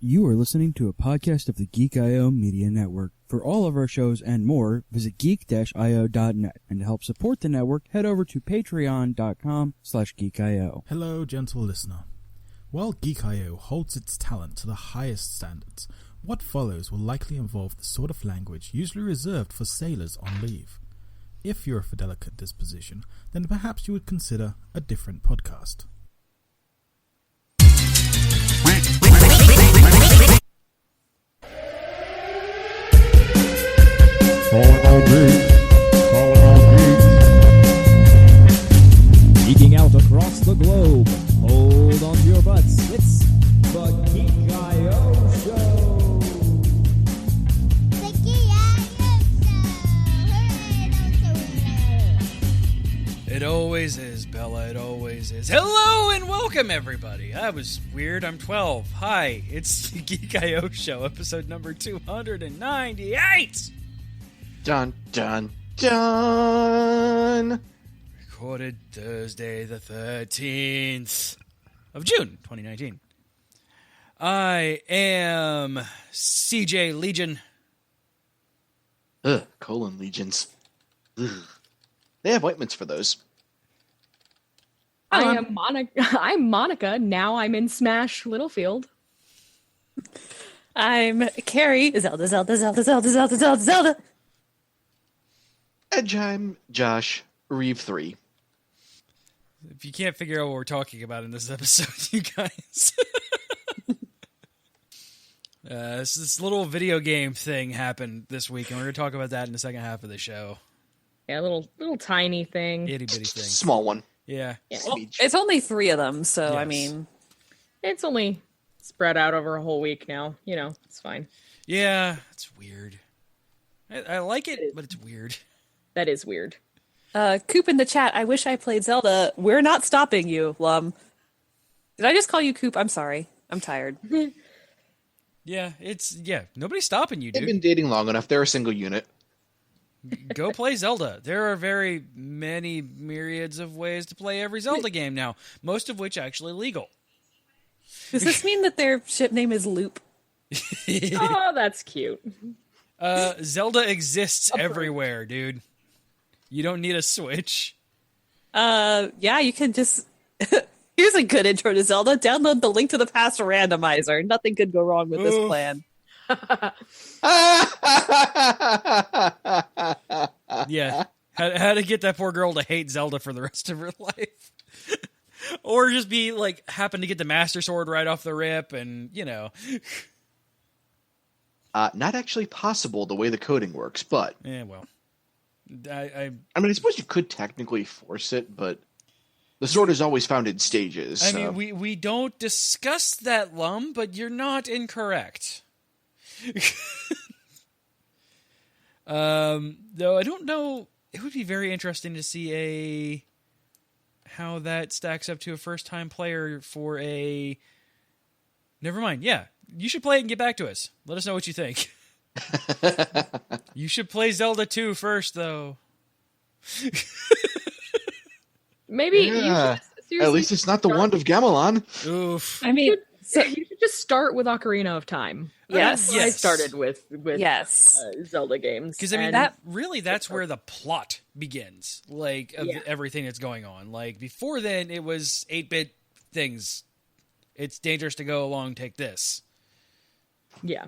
You are listening to a podcast of the Geek.io Media Network. For all of our shows and more, visit geek-io.net. And to help support the network, head over to patreon.com/geek.io. Hello, gentle listener. While Geek.io holds its talent to the highest standards, what follows will likely involve the sort of language usually reserved for sailors on leave. If you're of a delicate disposition, then perhaps you would consider a different podcast. Calling all geeks. Geeking out across the globe. Hold on to your butts. It's the Geek.io Show. The Geek.io Show. It always is, Bella. It always is. Hello and welcome, everybody. That was weird. I'm 12. Hi, it's the Geek.io Show, episode number 298. Dun, dun, dun. Recorded Thursday the 13th of June, 2019. I am CJ Legion. Colon legions. Ugh. They have ointments for those. I'm Monica. Now I'm in Smash Littlefield. I'm Carrie. Zelda. And I'm Josh, Reeve 3. If you can't figure out what we're talking about in this episode, you guys. This little video game thing happened this week, and we're going to talk about that in the second half of the show. Yeah, little tiny thing. Itty bitty thing. Small one. Yeah. Well, it's only 3 of them, so Yes. I mean, It's only spread out over a whole week now. You know, it's fine. Yeah, it's weird. I like it, but it's weird. That is weird. Coop in the chat. I wish I played Zelda. We're not stopping you, Lum. Did I just call you Coop? I'm sorry. I'm tired. Yeah, nobody's stopping you, They've dude. been dating long enough. They're a single unit. Go play Zelda. There are very many myriads of ways to play every Zelda game now, most of which actually legal. Does this mean that their ship name is Loop? Oh, that's cute. Zelda exists everywhere, dude. You don't need a Switch. Yeah, you can just... Here's a good intro to Zelda. Download the Link to the Past randomizer. Nothing could go wrong with this plan. Yeah. How to get that poor girl to hate Zelda for the rest of her life. Or just be like, happen to get the Master Sword right off the rip and, you know. Not actually possible the way the coding works, but... Yeah, well. I mean, I suppose you could technically force it, but the sword is always found in stages. I so. mean, we don't discuss that, Lum, but you're not incorrect. Though I don't know, it would be very interesting to see how that stacks up to a first-time player for a... Never mind, yeah. You should play it and get back to us. Let us know what you think. You should play Zelda 2 first, though. Maybe you should seriously At least it's not the Wand of Gamelon. Oof. I mean... you should just start with Ocarina of Time. Yes. I started with Yes. Zelda games. Because, I mean, and that's where the plot begins, like, of everything that's going on. Like, before then, it was 8-bit things. It's dangerous to go along, take this. Yeah.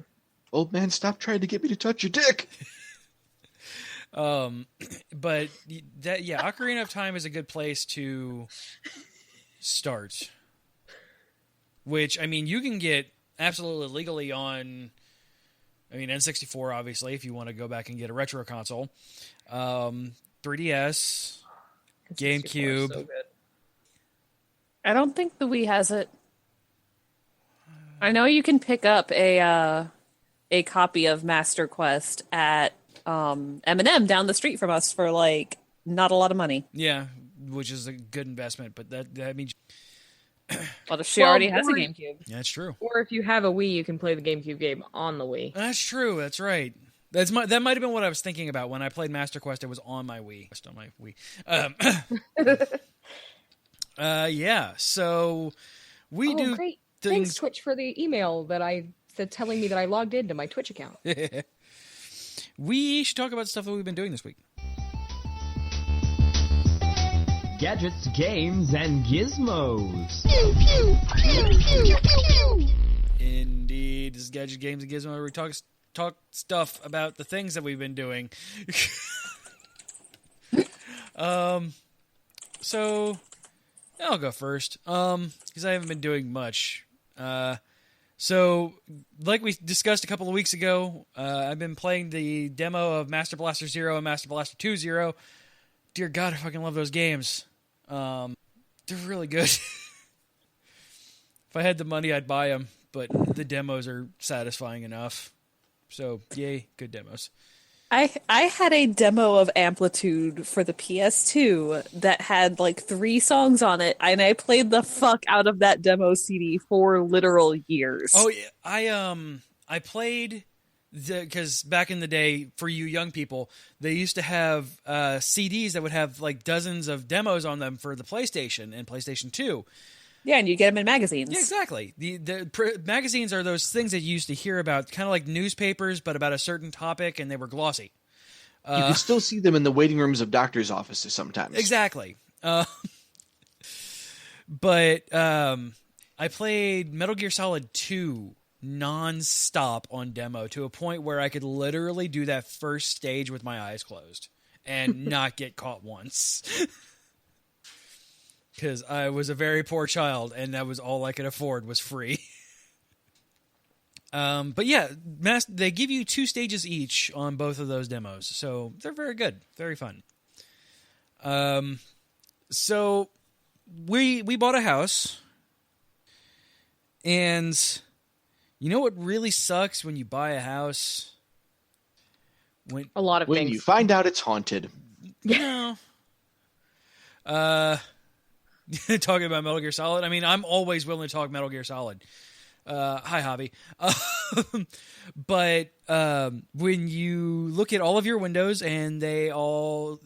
Old man, stop trying to get me to touch your dick. But, Ocarina of Time is a good place to start. Which, I mean, you can get absolutely legally on, N64, obviously, if you want to go back and get a retro console. 3DS, GameCube. So good. I don't think the Wii has it. I know you can pick up a copy of Master Quest at M&M down the street from us for, like, not a lot of money. Yeah, which is a good investment, but that means... Well, if she already has a GameCube. That's true. Or if you have a Wii, you can play the GameCube game on the Wii. That's true. That's right. That might have been what I was thinking about when I played Master Quest. It was on my Wii. Yeah. So we do great. things. Thanks, Twitch, for the email that I Said telling me that I logged into my Twitch account. We should talk about stuff that we've been doing this week. Gadgets, games, and gizmos. Indeed, this is Gadget Games and Gizmo, where we talk stuff about the things that we've been doing. So I'll go first, because I haven't been doing much. So, like we discussed a couple of weeks ago, I've been playing the demo of Master Blaster Zero and Master Blaster 2 Zero. Dear God, I fucking love those games. They're really good. If I had the money, I'd buy them, but the demos are satisfying enough. So, yay, good demos. I had a demo of Amplitude for the PS2 that had like 3 songs on it, and I played the fuck out of that demo CD for literal years. Oh, yeah, I played because back in the day, for you young people, they used to have CDs that would have like dozens of demos on them for the PlayStation and PlayStation 2. Yeah, and you get them in magazines. Yeah, exactly. The magazines are those things that you used to hear about, kind of like newspapers, but about a certain topic, and they were glossy. You can still see them in the waiting rooms of doctors' offices sometimes. Exactly. But I played Metal Gear Solid 2 non-stop on demo to a point where I could literally do that first stage with my eyes closed and not get caught once. Because I was a very poor child, and that was all I could afford was free. But yeah, they give you 2 stages each on both of those demos, so they're very good, very fun. So we bought a house, and you know what really sucks when you buy a house? A lot of when things. you find out it's haunted. No. Talking about Metal Gear Solid. I mean, I'm always willing to talk Metal Gear Solid. Hi, hobby. But when you look at all of your windows and you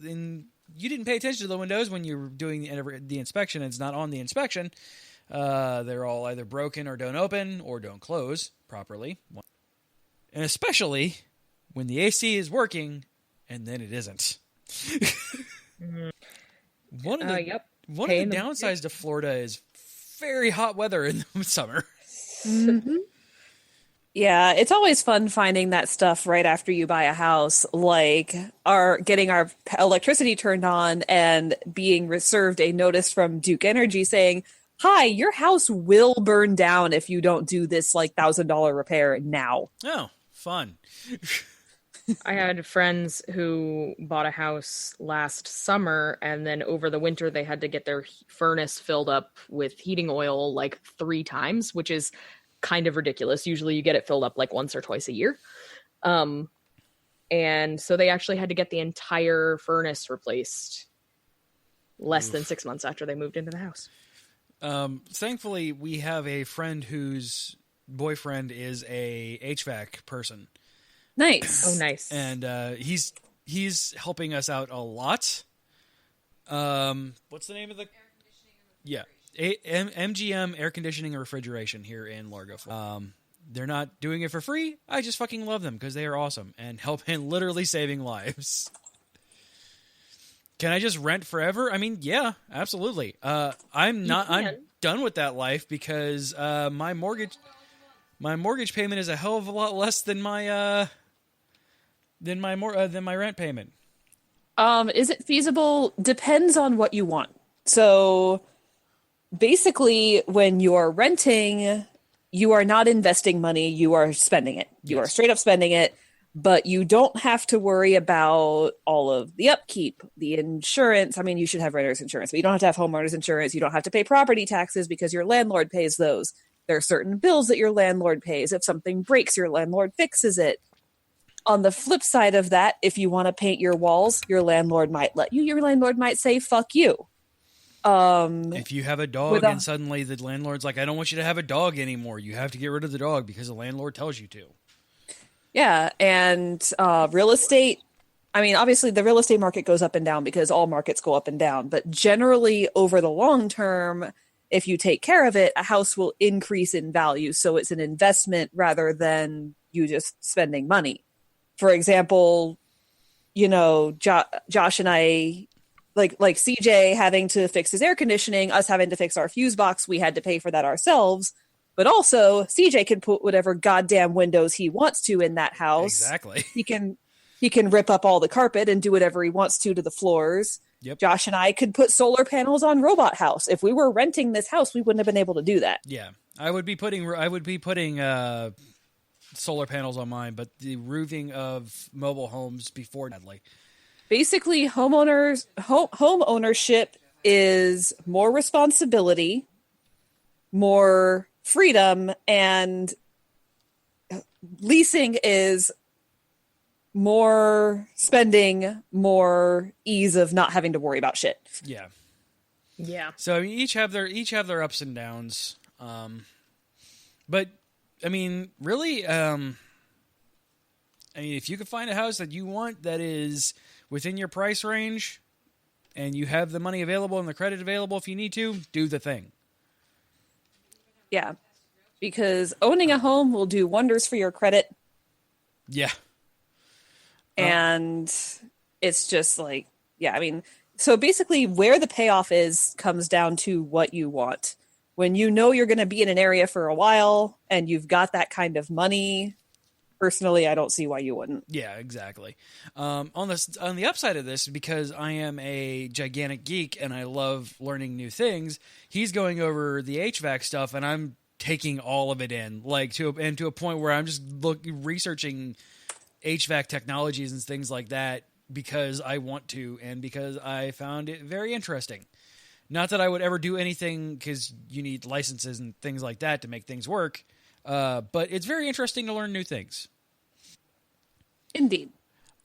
didn't pay attention to the windows when you were doing the inspection, and it's not on the inspection, they're all either broken or don't open or don't close properly. And especially when the AC is working and then it isn't. One of the downsides to Florida is very hot weather in the summer. Mm-hmm. Yeah, it's always fun finding that stuff right after you buy a house, like getting our electricity turned on and being served a notice from Duke Energy saying, "Hi, your house will burn down if you don't do this like $1,000 repair now." Oh, fun. I had friends who bought a house last summer, and then over the winter they had to get their furnace filled up with heating oil like 3 times, which is kind of ridiculous. Usually you get it filled up like once or twice a year. And so they actually had to get the entire furnace replaced less than 6 months after they moved into the house. Thankfully, we have a friend whose boyfriend is a HVAC person. Nice. Oh, nice. And he's helping us out a lot. What's the name of the... Yeah. MGM Air Conditioning and Refrigeration here in Largo. They're not doing it for free. I just fucking love them because they are awesome and help in literally saving lives. Can I just rent forever? I mean, yeah, absolutely. I'm done with that life because my mortgage payment is a hell of a lot less than my rent payment. Is it feasible? Depends on what you want. So basically, when you're renting, you are not investing money, you are spending it. You are straight up spending it, but you don't have to worry about all of the upkeep, the insurance. I mean, you should have renter's insurance, but you don't have to have homeowner's insurance. You don't have to pay property taxes because your landlord pays those. There are certain bills that your landlord pays. If something breaks, your landlord fixes it. On the flip side of that, if you want to paint your walls, your landlord might let you. Your landlord might say, fuck you. If you have a dog and suddenly the landlord's like, I don't want you to have a dog anymore. You have to get rid of the dog because the landlord tells you to. Yeah, and real estate, I mean, obviously the real estate market goes up and down because all markets go up and down. But generally, over the long term, if you take care of it, a house will increase in value. So it's an investment rather than you just spending money. For example, you know, Josh and I, like CJ having to fix his air conditioning, us having to fix our fuse box, we had to pay for that ourselves. But also, CJ can put whatever goddamn windows he wants to in that house. Exactly. He can rip up all the carpet and do whatever he wants to the floors. Yep. Josh and I could put solar panels on Robot House. If we were renting this house, we wouldn't have been able to do that. Yeah, I would be putting solar panels on mine, but the roofing of mobile homes before Natalie. Basically, home ownership is more responsibility, more freedom, and leasing is more spending, more ease of not having to worry about shit. Yeah. Yeah. So I mean, each have their ups and downs. But I mean, really, if you could find a house that you want that is within your price range, and you have the money available and the credit available if you need to, do the thing. Yeah. Because owning a home will do wonders for your credit. Yeah. And it's just like, yeah, I mean, so basically where the payoff is comes down to what you want. When you know you're going to be in an area for a while and you've got that kind of money, personally, I don't see why you wouldn't. Yeah, exactly. On the upside of this, because I am a gigantic geek and I love learning new things, he's going over the HVAC stuff and I'm taking all of it in, like to a point where I'm just researching HVAC technologies and things like that because I want to and because I found it very interesting. Not that I would ever do anything because you need licenses and things like that to make things work, but it's very interesting to learn new things. Indeed.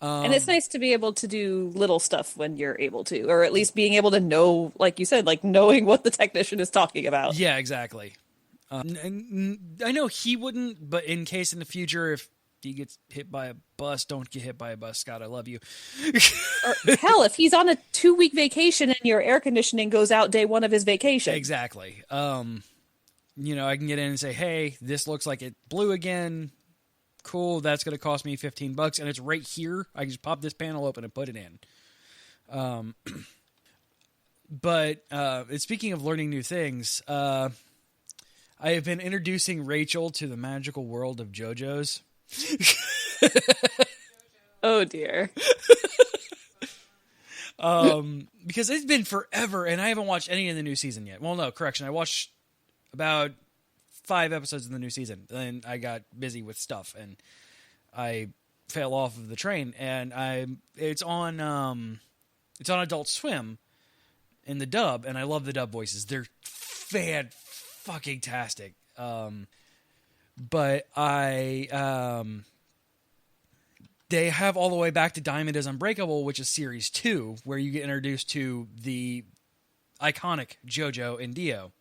And it's nice to be able to do little stuff when you're able to, or at least being able to know, like you said, like knowing what the technician is talking about. Yeah, exactly. And I know he wouldn't, but in case in the future, if he gets hit by a bus, don't get hit by a bus, Scott. I love you. Or hell, if he's on a 2-week vacation and your air conditioning goes out day one of his vacation. Exactly. I can get in and say, hey, this looks like it blew again. Cool, that's going to cost me $15, and it's right here. I can just pop this panel open and put it in. But speaking of learning new things, I have been introducing Rachel to the magical world of JoJo's. Oh dear. Because it's been forever, and I haven't watched any of the new season yet. Well, no, correction. I watched about 5 episodes of the new season. Then I got busy with stuff, and I fell off of the train. And it's on Adult Swim in the dub, and I love the dub voices. They're fan-fucking-tastic. But they have all the way back to Diamond is Unbreakable, which is series 2, where you get introduced to the iconic JoJo and Dio.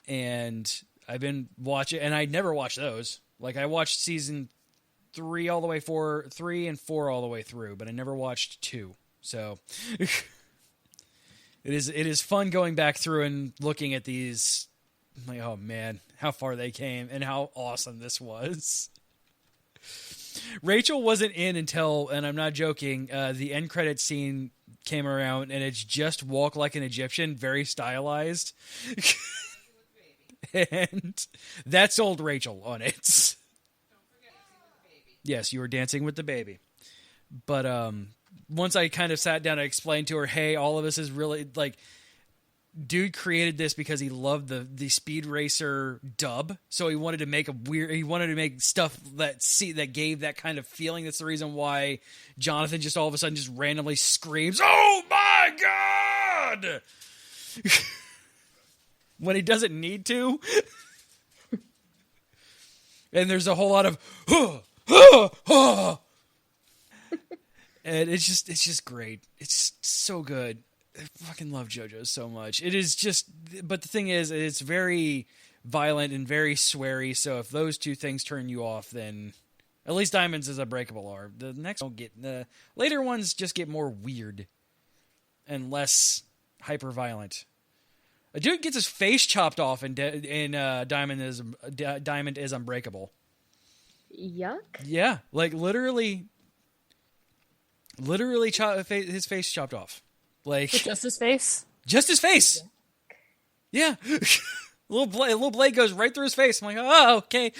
And I've been watching, and I never watched those. Like, I watched season 3 all the way 3 and 4 all the way through, but I never watched 2. So it is fun going back through and looking at these. Like, oh man, how far they came and how awesome this was. Rachel wasn't in until, and I'm not joking, the end credit scene came around, and it's just Walk Like an Egyptian, very stylized. And that sold Rachel on it. Yes, you were dancing with the baby. But once I kind of sat down and explained to her, hey, all of this is really, like, dude created this because he loved the Speed Racer dub, so he wanted to make stuff that gave that kind of feeling. That's the reason why Jonathan just all of a sudden just randomly screams, "Oh my god!" when he doesn't need to. And there's a whole lot of and it's just great. It's so good. I fucking love JoJo so much. It is just, but the thing is, it's very violent and very sweary. So if those two things turn you off, then at least Diamonds is Unbreakable are. The next don't get, the later ones just get more weird and less hyper violent. A dude gets his face chopped off in Diamond is Unbreakable. Yuck. Yeah, like literally his face chopped off. Like Just his face? Just his face. Yeah. a little blade goes right through his face. I'm like, oh, okay.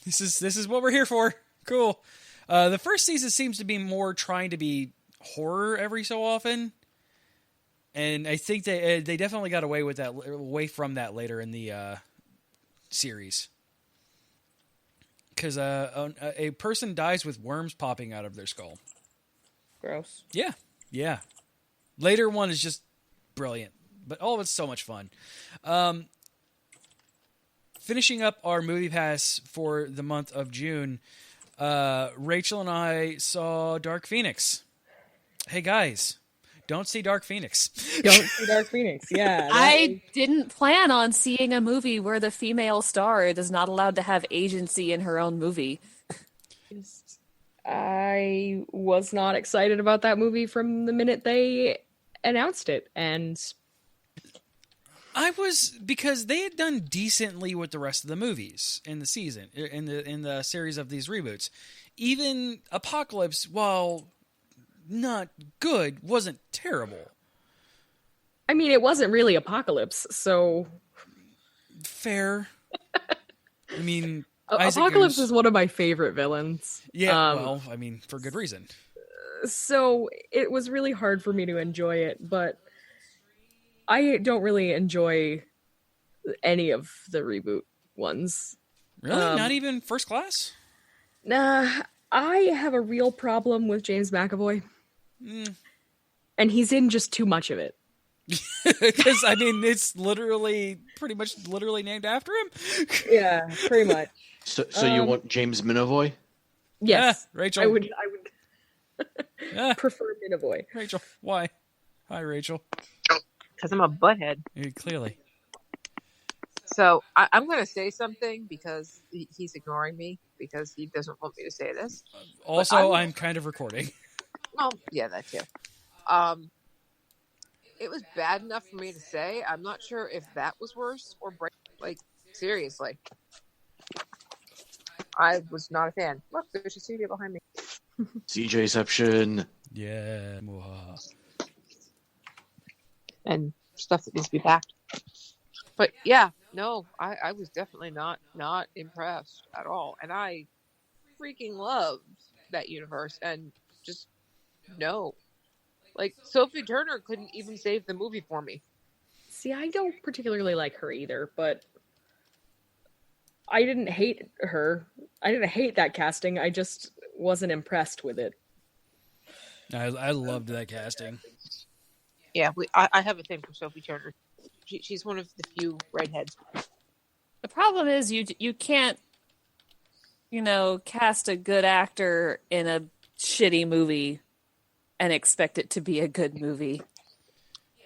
This is what we're here for. Cool. The first season seems to be more trying to be horror every so often, and I think they definitely got away from that later in the series. Because a person dies with worms popping out of their skull. Gross. Yeah. Later one is just brilliant, but all of it's so much fun. Finishing up our movie pass for the month of June, Rachel and I saw Dark Phoenix. Hey guys, don't see Dark Phoenix. Don't see Dark Phoenix. Yeah. I didn't plan on seeing a movie where the female star is not allowed to have agency in her own movie. I was not excited about that movie from the minute they announced it, and I was, because they had done decently with the rest of the movies in the season, in the series of these reboots. Even Apocalypse, while not good, wasn't terrible. I mean, it wasn't really Apocalypse, so fair. I mean, Apocalypse is one of my favorite villains. Yeah, well, I mean, for good reason. So it was really hard for me to enjoy it, but I don't really enjoy any of the reboot ones. Really? Not even First Class? Nah, I have a real problem with James McAvoy. And he's in just too much of it. Because, I mean, it's pretty much named after him? Yeah, pretty much. So you want James Minavoy? Yes. Rachel. I would prefer Minavoy. Rachel, why? Hi, Rachel. Because I'm a butthead. Clearly. So I'm going to say something because he's ignoring me because he doesn't want me to say this. Also, I'm kind of recording. Well, yeah, that too. It was bad enough for me to say. I'm not sure if that was worse or like seriously. I was not a fan. Look, there's a studio behind me. CJception. Yeah. And stuff that needs to be packed. But yeah, no, I was definitely not impressed at all. And I freaking loved that universe and just no. Like Sophie Turner couldn't even save the movie for me. See, I don't particularly like her either, but I didn't hate her. I didn't hate that casting. I just wasn't impressed with it. I loved that casting. Yeah, I have a thing for Sophie Turner. She's one of the few redheads. The problem is you can't, cast a good actor in a shitty movie and expect it to be a good movie.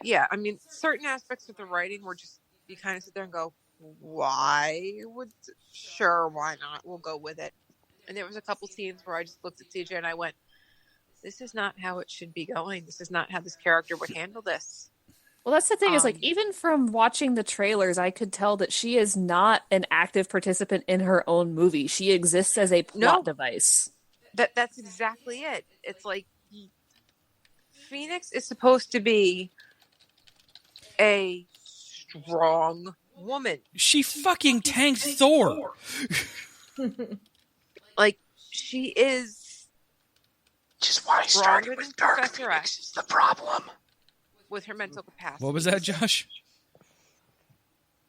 Yeah, I mean, certain aspects of the writing were just, you kind of sit there and go, why not? We'll go with it. And there was a couple scenes where I just looked at CJ and I went, this is not how it should be going. This is not how this character would handle this. Well, that's the thing is, like, even from watching the trailers, I could tell that she is not an active participant in her own movie. She exists as a plot device. That's exactly it. It's like, Phoenix is supposed to be a strong woman. She fucking tanked Thor. Like, she is. Which is why starting with Dark Phoenix is the problem. With her mental capacity. What was that, Josh?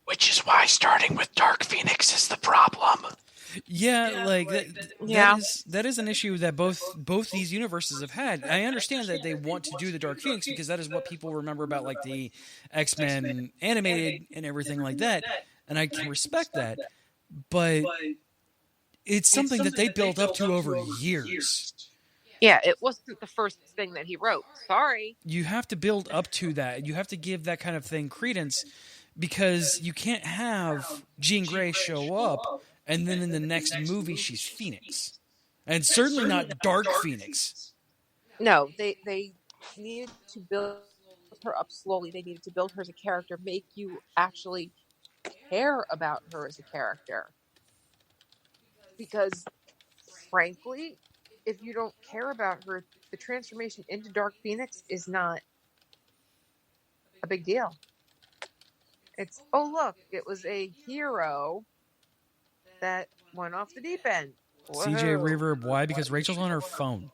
Which is why starting with Dark Phoenix is the problem. Yeah, that is an issue that both these universes have had. I understand that they want to do the Dark Phoenix because that is what people remember about, like, the X-Men animated and everything like that, and I can respect that, but it's something that they built up to over years. Yeah, it wasn't the first thing that he wrote. Sorry. You have to build up to that. You have to give that kind of thing credence because you can't have Jean Grey show up and then in the next movie she's Phoenix. And certainly not Dark Phoenix. No, they needed to build her up slowly. They needed to build her as a character, make you actually care about her as a character. Because, frankly, if you don't care about her, the transformation into Dark Phoenix is not a big deal. It's, oh, look, it was a hero that went off the deep end. CJ Whoa. Reverb, why? Because Rachel's on her phone.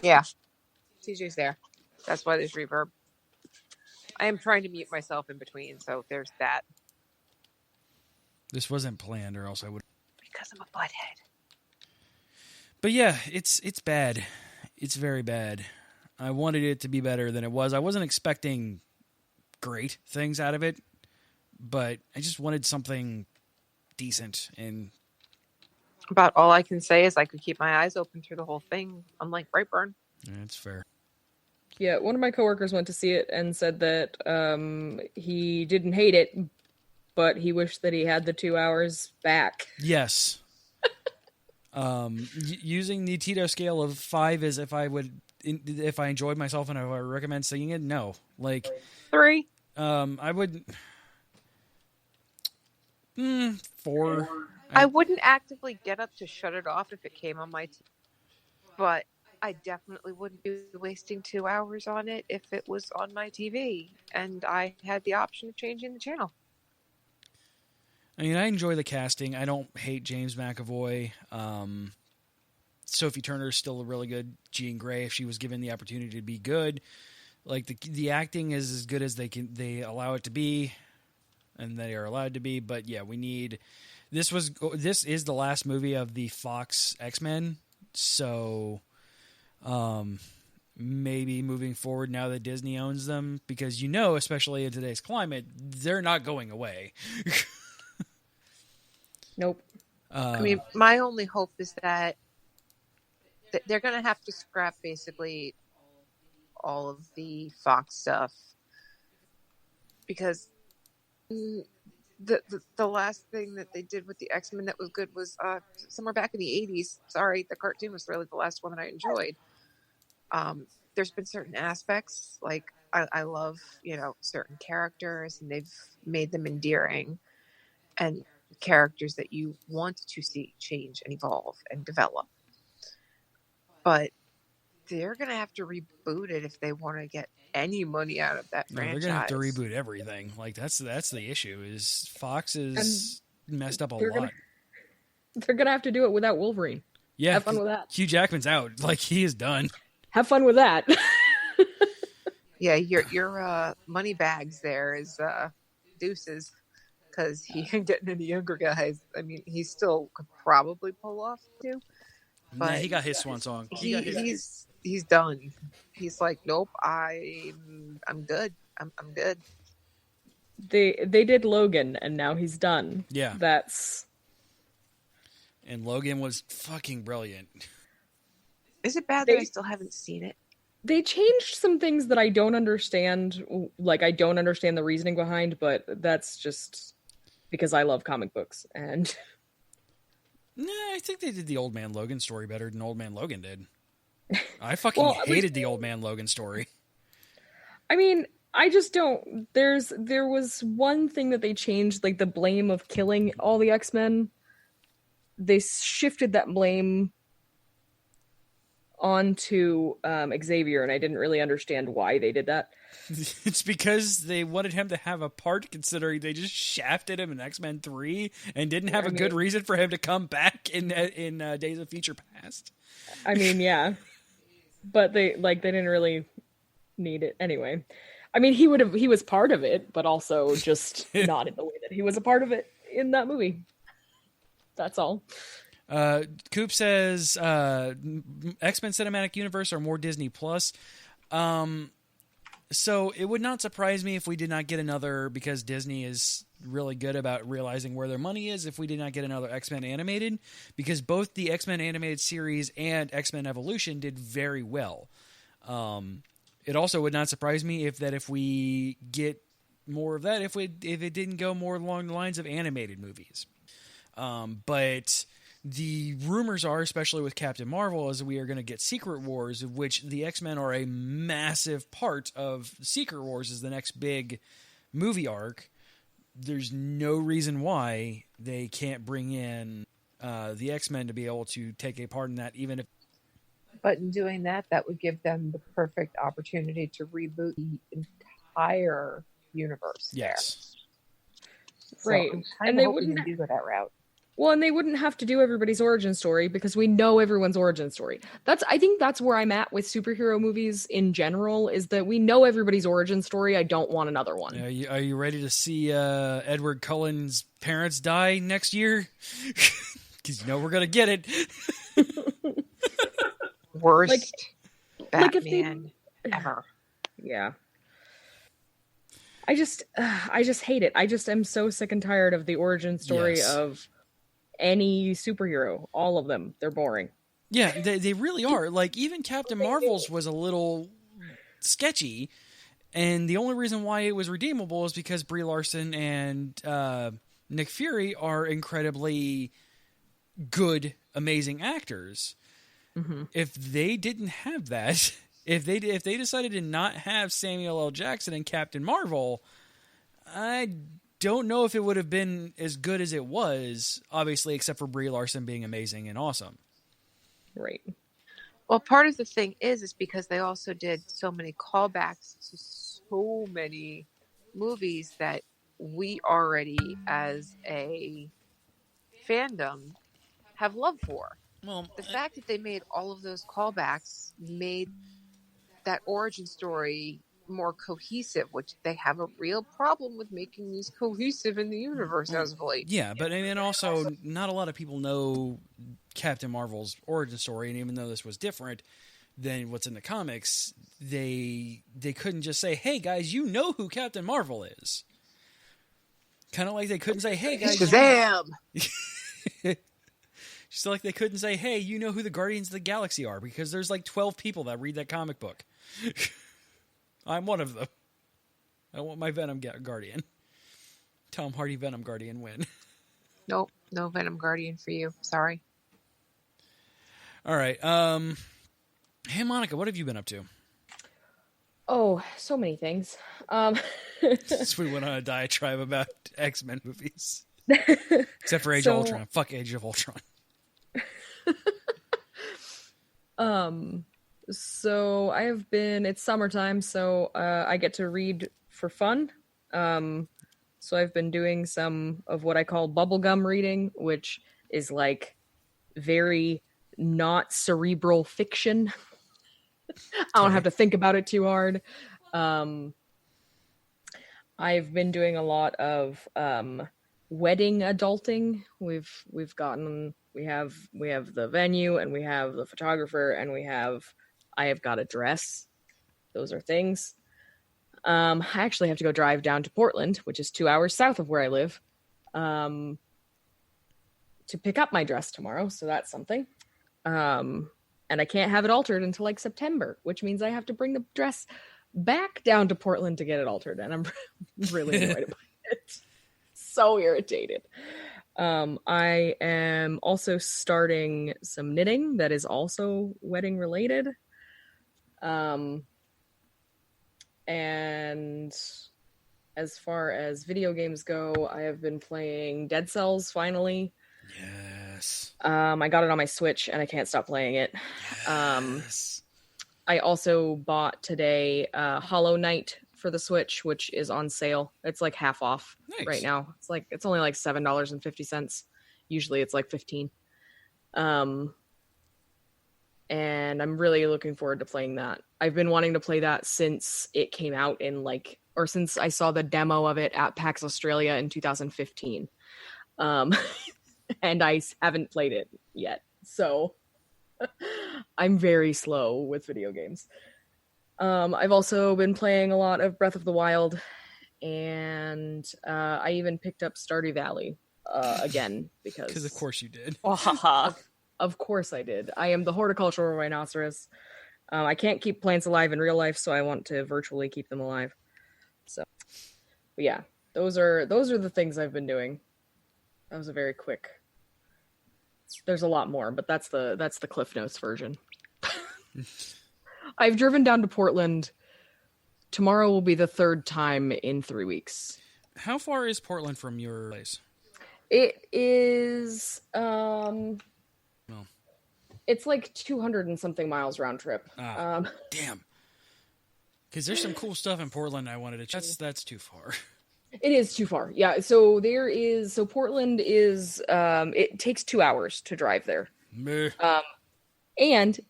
Yeah. CJ's there. That's why there's reverb. I am trying to mute myself in between, so there's that. This wasn't planned, or else I would. Because I'm a butthead. But yeah, it's bad. It's very bad. I wanted it to be better than it was. I wasn't expecting great things out of it, but I just wanted something decent. And about all I can say is I could keep my eyes open through the whole thing, unlike Brightburn. That's fair. Yeah, one of my coworkers went to see it and said that he didn't hate it, but he wished that he had the 2 hours back. Yes. Using the Tito scale of 5 as if I enjoyed myself and I would recommend singing it. No, like 3. I would 4. I wouldn't actively get up to shut it off if it came on my TV, but I definitely wouldn't be wasting 2 hours on it if it was on my TV and I had the option of changing the channel. I mean, I enjoy the casting. I don't hate James McAvoy. Sophie Turner is still a really good Jean Grey if she was given the opportunity to be good. Like the acting is as good as they allow it to be, and they are allowed to be. But yeah, we need. This is the last movie of the Fox X-Men, so maybe moving forward now that Disney owns them, because especially in today's climate, they're not going away. Nope. I mean, my only hope is that they're going to have to scrap basically all of the Fox stuff, because the last thing that they did with the X-Men that was good was somewhere back in the 80s. Sorry, the cartoon was really the last one that I enjoyed. There's been certain aspects, like I love, certain characters, and they've made them endearing, and characters that you want to see change and evolve and develop. But they're going to have to reboot it if they want to get any money out of that franchise. They're going to have to reboot everything. Like that's the issue. Is Fox is messed up a lot. They're going to have to do it without Wolverine. Yeah, have fun with that. Hugh Jackman's out. Like he is done. Have fun with that. Yeah, your money bags there is deuces, because he ain't getting any younger guys. I mean, he still could probably pull off too. But he got his swan song. He's done. He's like, nope, I'm good. I'm good. They did Logan, and now he's done. Yeah, and Logan was fucking brilliant. Is it bad that I still haven't seen it? They changed some things that I don't understand. Like, I don't understand the reasoning behind, but that's just because I love comic books. And nah, I think they did the Old Man Logan story better than Old Man Logan did. I fucking hated the Old Man Logan story. I mean, I just don't. There was one thing that they changed, like the blame of killing all the X-Men. They shifted that blame onto Xavier, and I didn't really understand why they did that. It's because they wanted him to have a part, considering they just shafted him in X-Men 3 and didn't have a good reason for him to come back in Days of Future Past. I mean, yeah. But they didn't really need it anyway. I mean, he was part of it, but also just not in the way that he was a part of it in that movie. That's all. Coop says X-Men Cinematic Universe or more Disney Plus. So it would not surprise me if we did not get another, because Disney is really good about realizing where their money is, if we did not get another X-Men animated, because both the X-Men animated series and X-Men Evolution did very well. It also would not surprise me if we get more of that, if it didn't go more along the lines of animated movies. But The rumors are, especially with Captain Marvel, is we are going to get Secret Wars, of which the X-Men are a massive part of. Secret Wars is the next big movie arc. There's no reason why they can't bring in the X-Men to be able to take a part in that, even if. But in doing that, that would give them the perfect opportunity to reboot the entire universe. Yes. Right. So I'm And kind they of hoping wouldn't- they do go that route. Well, and they wouldn't have to do everybody's origin story because we know everyone's origin story. I think that's where I'm at with superhero movies in general, is that we know everybody's origin story. I don't want another one. Are you ready to see Edward Cullen's parents die next year? Because you know we're going to get it. Worst like if they- Batman ever. Yeah. I just hate it. I just am so sick and tired of the origin story Yes. of any superhero. All of them. They're boring. Yeah, they really are. Like, even Captain Marvel's was a little sketchy, and the only reason why it was redeemable is because Brie Larson and Nick Fury are incredibly good, amazing actors. Mm-hmm. If they didn't have that, if they decided to not have Samuel L. Jackson and Captain Marvel, I don't know if it would have been as good as it was, obviously, except for Brie Larson being amazing and awesome. Right. Well, part of the thing is because they also did so many callbacks to so many movies that we already, as a fandom, have love for. Well, The fact that they made all of those callbacks made that origin story more cohesive, which they have a real problem with making these cohesive in the universe as of late. yeah, but I mean, also, not a lot of people know Captain Marvel's origin story, and even though this was different than what's in the comics, they couldn't just say, "Hey guys, you know who Captain Marvel is." Kind of like they couldn't say, "Hey guys, Shazam! just like they couldn't say, "Hey, you know who the Guardians of the Galaxy are," because there's like 12 people that read that comic book. I'm one of them. I want my Venom Guardian. Tom Hardy Venom Guardian win. Nope, no Venom Guardian for you. Sorry. All right. Hey, Monica, what have you been up to? Oh, so many things. Since we went on a diatribe about X-Men movies. Except for Age of Ultron. Fuck Age of Ultron. So I have been, it's summertime, so I get to read for fun. So I've been doing some of what I call bubblegum reading, which is like very not cerebral fiction. I don't have to think about it too hard. I've been doing a lot of wedding adulting. We have the venue, and we have the photographer, and I have got a dress. Those are things. I actually have to go drive down to Portland, which is 2 hours south of where I live, to pick up my dress tomorrow. So that's something. And I can't have it altered until like September, which means I have to bring the dress back down to Portland to get it altered. And I'm really annoyed about it. So irritated. I am also starting some knitting that is also wedding related. And as far as video games go, I have been playing Dead Cells finally. Yes. I got it on my Switch and I can't stop playing it. Yes. I also bought today Hollow Knight for the Switch, which is on sale. It's like half off right now. It's only like $7.50. Usually it's like $15. And I'm really looking forward to playing that. I've been wanting to play that since it came out since I saw the demo of it at PAX Australia in 2015. And I haven't played it yet. So I'm very slow with video games. I've also been playing a lot of Breath of the Wild, and I even picked up Stardew Valley again because of course you did. Of course I did. I am the horticultural rhinoceros. I can't keep plants alive in real life, so I want to virtually keep them alive. So, but yeah, those are the things I've been doing. That was a very quick There's a lot more, but that's the Cliff Notes version. I've driven down to Portland. Tomorrow will be the third time in 3 weeks. How far is Portland from your place? It is Well, it's like 200 and something miles round trip. damn. Because there's some cool stuff in Portland I wanted to check. That's too far. It is too far. Yeah. So Portland is, it takes 2 hours to drive there. Meh. And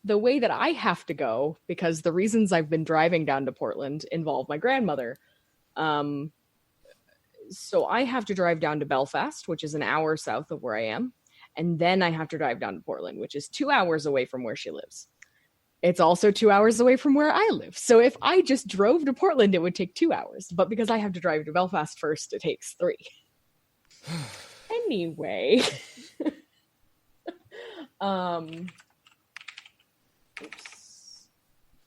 the way that I have to go, because the reasons I've been driving down to Portland involve my grandmother. So I have to drive down to Belfast, which is an hour south of where I am. And then I have to drive down to Portland, which is 2 hours away from where she lives. It's also 2 hours away from where I live. So if I just drove to Portland, it would take 2 hours. But because I have to drive to Belfast first, it takes 3. Anyway. Oops.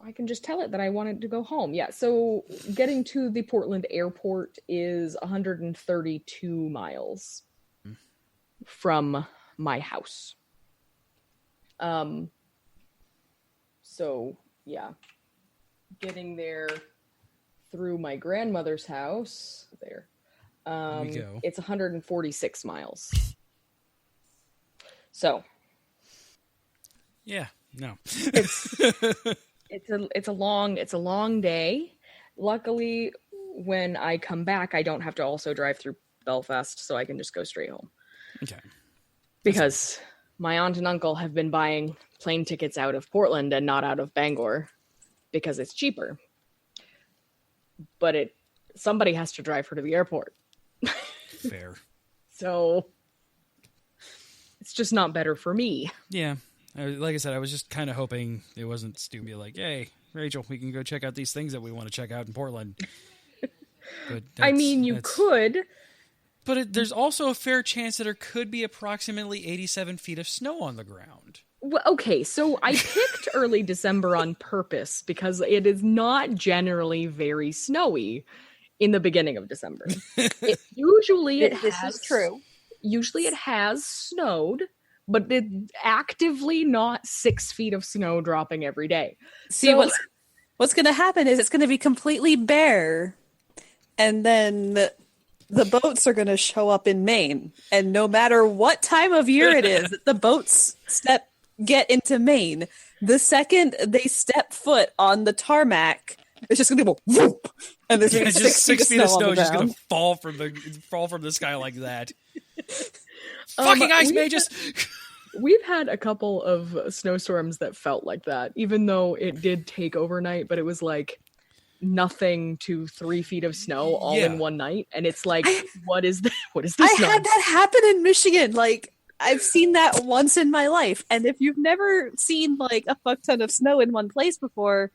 I can just tell it that I wanted to go home. Yeah, so getting to the Portland airport is 132 miles from my house. So, yeah. Getting there through my grandmother's house, there we go. It's 146 miles. So, yeah, no. It's a long day. Luckily, when I come back, I don't have to also drive through Belfast, so I can just go straight home. Okay. Because my aunt and uncle have been buying plane tickets out of Portland and not out of Bangor because it's cheaper. But somebody has to drive her to the airport. Fair. So it's just not better for me. Yeah. Like I said, I was just kind of hoping it wasn't stupid. Like, hey, Rachel, we can go check out these things that we want to check out in Portland. But I mean, you could. But there's also a fair chance that there could be approximately 87 feet of snow on the ground. Well, okay, so I picked early December on purpose because it is not generally very snowy in the beginning of December. This is true. Usually it has snowed, but it's actively not 6 feet of snow dropping every day. See, what's going to happen is it's going to be completely bare, and then the boats are going to show up in Maine. And no matter what time of year it is, the boats get into Maine, the second they step foot on the tarmac, it's just going to go whoop, and there's just 6 feet of snow is just going to fall from the sky like that. Fucking ice mages! We've had a couple of snowstorms that felt like that, even though it did take overnight, but it was like nothing to 3 feet of snow all in one night. And it's like, what is this? I had that happen in Michigan. Like, I've seen that once in my life. And if you've never seen like a fuck ton of snow in one place before,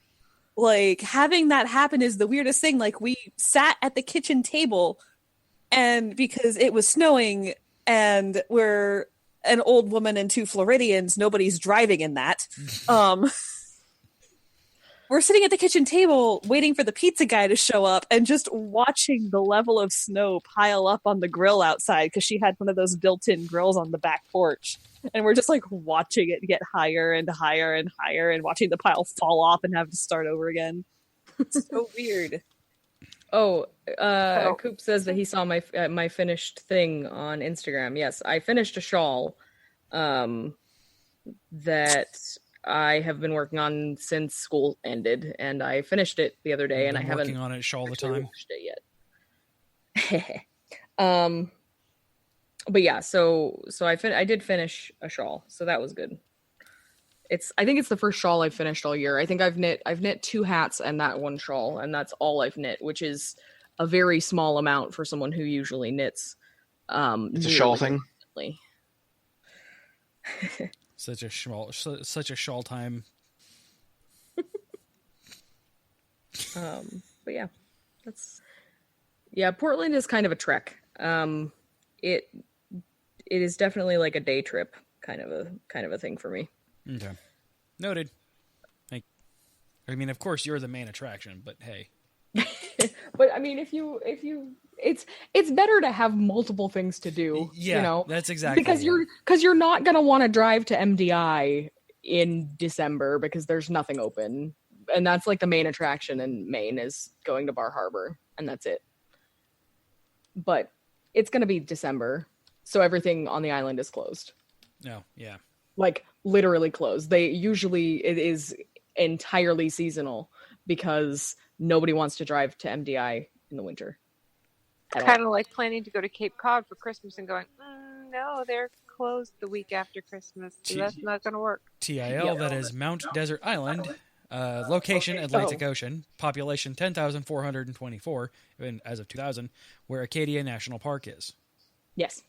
like having that happen is the weirdest thing. Like, we sat at the kitchen table and because it was snowing and we're an old woman and 2 Floridians, nobody's driving in that. We're sitting at the kitchen table waiting for the pizza guy to show up and just watching the level of snow pile up on the grill outside because she had one of those built-in grills on the back porch. And we're just like watching it get higher and higher and higher and watching the pile fall off and have to start over again. It's so weird. Coop says that he saw my finished thing on Instagram. Yes, I finished a shawl that I have been working on since school ended, and I finished it the other day, and I haven't working on it all the time. Washed it yet. But yeah, so I did finish a shawl, so that was good. I think it's the first shawl I've finished all year. I think I've knit 2 hats and that one shawl, and that's all I've knit, which is a very small amount for someone who usually knits. It's a shawl thing. Such a shawl time. But yeah, Portland is kind of a trek. It is definitely like a day trip kind of a thing for me. Okay. Noted. I mean, of course, you're the main attraction, but hey. But I mean, if it's better to have multiple things to do. Yeah, you know, that's exactly because it. you're not gonna want to drive to MDI in December because there's nothing open, and that's like the main attraction in Maine is going to Bar Harbor, and that's it. But it's gonna be December, so everything on the island is closed. No, yeah. Like literally closed. It is entirely seasonal because nobody wants to drive to MDI in the winter. Kind of like planning to go to Cape Cod for Christmas and going, no, they're closed the week after Christmas, so that's not going to work. TIL, that is Mount Desert Island. Location, Atlantic Ocean. Population, 10,424 as of 2000, where Acadia National Park is. Yes.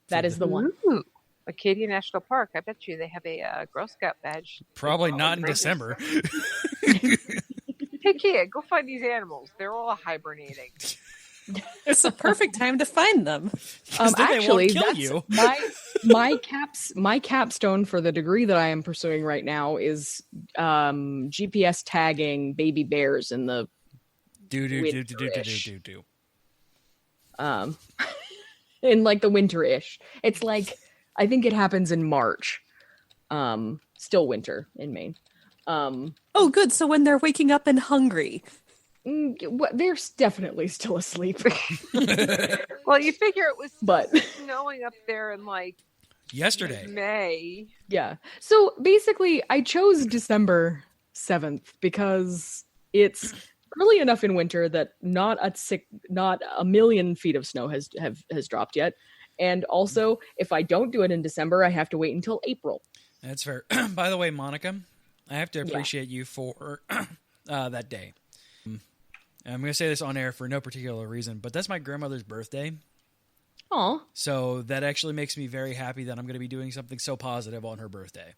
That is the one. Ooh, Acadia National Park. I bet you they have a Girl Scout badge. Probably not in December. Hey, kid, go find these animals. They're all hibernating. It's the perfect time to find them. Actually, kill that's you. my capstone for the degree that I am pursuing right now is GPS tagging baby bears in the Do. In like the winter-ish. It's like I think it happens in March. Still winter in Maine. Oh, good. So when they're waking up and hungry. They're definitely still asleep. Well, you figure it was but snowing up there in like yesterday, May. Yeah. So basically, I chose December 7th because it's early enough in winter that not a million feet of snow has dropped yet, and also if I don't do it in December, I have to wait until April. That's fair. By the way, Monica, I have to appreciate you for that day. I'm going to say this on air for no particular reason, but that's my grandmother's birthday. Aw. So that actually makes me very happy that I'm going to be doing something so positive on her birthday.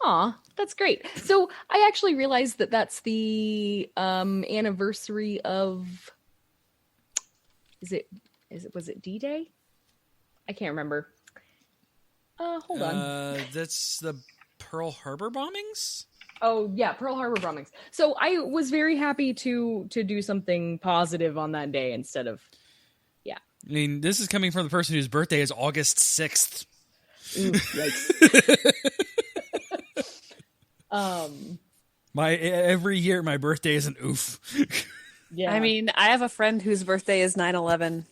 Aw, that's great. So I actually realized that that's the anniversary of. Was it D-Day? I can't remember. Hold on. That's the Pearl Harbor bombings? Oh, yeah, Pearl Harbor bombings. So I was very happy to do something positive on that day instead of, yeah. I mean, this is coming from the person whose birthday is August 6th. Ooh, yikes. Every year my birthday is an oof. Yeah. I mean, I have a friend whose birthday is 9/11.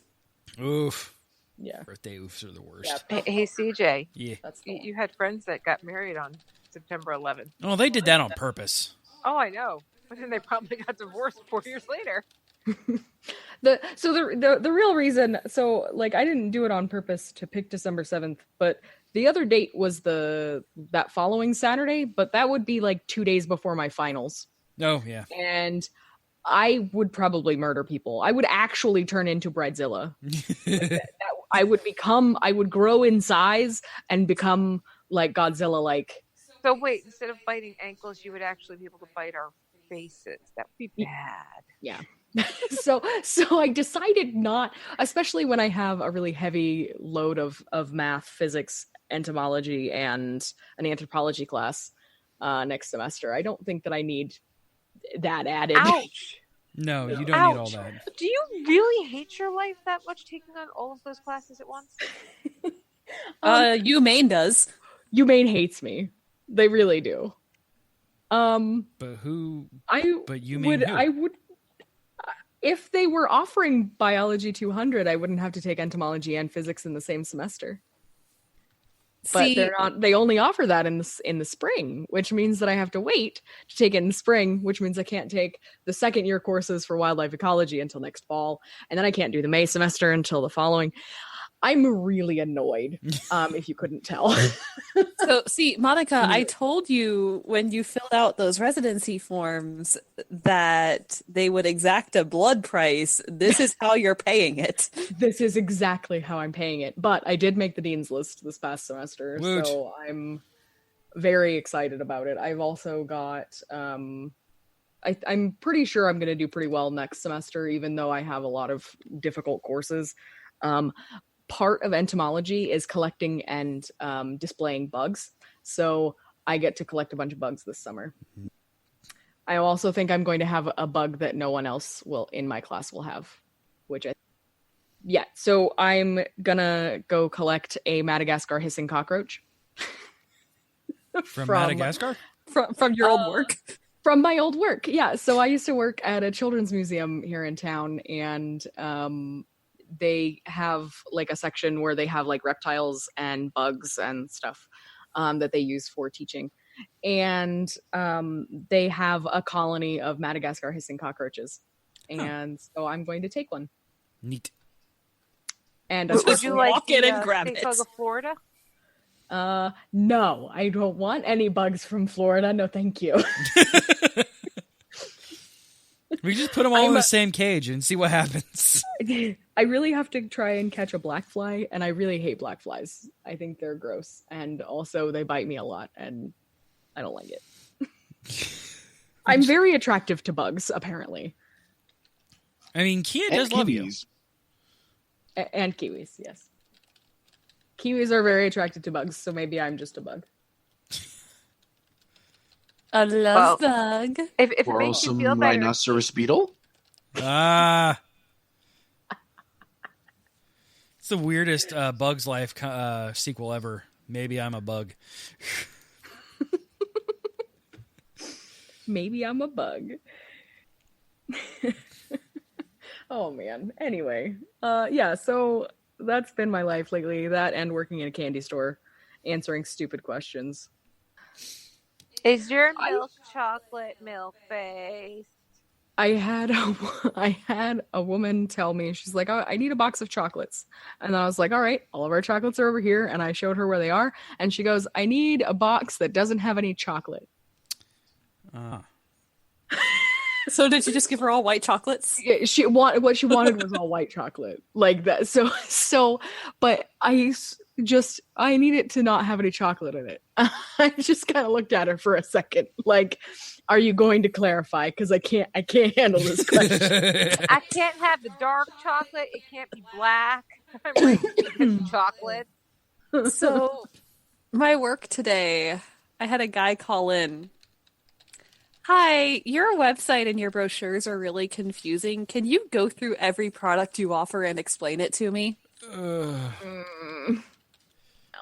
Oof. Yeah. Birthday oofs are the worst. Yeah. Hey, CJ. Yeah. You had friends that got married on September 11th. Oh, they did that on purpose. Oh, I know. But then they probably got divorced 4 years later. The real reason, so like I didn't do it on purpose to pick December 7th, but the other date was that following Saturday, but that would be like 2 days before my finals. Oh, yeah. And I would probably murder people. I would actually turn into Bridezilla. I would grow in size and become like Godzilla-like. So wait, instead of biting ankles, you would actually be able to bite our faces. That would be bad. Yeah. So I decided not, especially when I have a really heavy load of math, physics, entomology, and an anthropology class next semester. I don't think that I need that added. Ouch. No, you don't need all that. Do you really hate your life that much, taking on all of those classes at once? UMaine does. UMaine hates me. They really do. But who? But you mean who? I would. If they were offering Biology 200, I wouldn't have to take entomology and physics in the same semester. But they're not. They only offer that in the spring, which means that I have to wait to take it in spring, which means I can't take the second year courses for wildlife ecology until next fall, and then I can't do the May semester until the following. I'm really annoyed, if you couldn't tell. So, see, Monica, I told you when you filled out those residency forms that they would exact a blood price. This is how you're paying it. This is exactly how I'm paying it. But I did make the dean's list this past semester, Woot. so I'm very excited about it. I've also got... I'm pretty sure I'm going to do pretty well next semester, even though I have a lot of difficult courses. Part of entomology is collecting and displaying bugs. So I get to collect a bunch of bugs this summer. I also think I'm going to have a bug that no one else in my class will have. So I'm gonna go collect a Madagascar hissing cockroach. From Madagascar? From your old work? From my old work, yeah. So I used to work at a children's museum here in town, and they have like a section where they have like reptiles and bugs and stuff that they use for teaching. And they have a colony of Madagascar hissing cockroaches. And so I'm going to take one. Neat. And would you like walk in and the grab state it? bug of Florida? No, I don't want any bugs from Florida. No, thank you. We just put them all in the same cage and see what happens. I really have to try and catch a black fly, and I really hate black flies. I think they're gross, and also they bite me a lot, and I don't like it. I'm very attractive to bugs, apparently. I mean, Kia does love you. And kiwis, yes. Kiwis are very attracted to bugs, so maybe I'm just a bug. A love bug. If it Or makes some you feel better, rhinoceros beetle. It's the weirdest Bug's Life sequel ever. Maybe I'm a bug. Maybe I'm a bug. Oh, man. Anyway, so that's been my life lately. That and working in a candy store, answering stupid questions. is your milk chocolate milk based? I had a woman tell me, she's like, oh, I need a box of chocolates. And I was like, all right, all of our chocolates are over here. And I showed her where they are. And she goes, I need a box that doesn't have any chocolate. So did you just give her all white chocolates? Yeah, what she wanted was all white chocolate like that. So, but I need it to not have any chocolate in it. I just kind of looked at her for a second, like, are you going to clarify? Because I can't handle this question. I can't have the dark chocolate. It can't be black. I'm like, it's chocolate. So, my work today, I had a guy call in. Hi, your website and your brochures are really confusing. Can you go through every product you offer and explain it to me?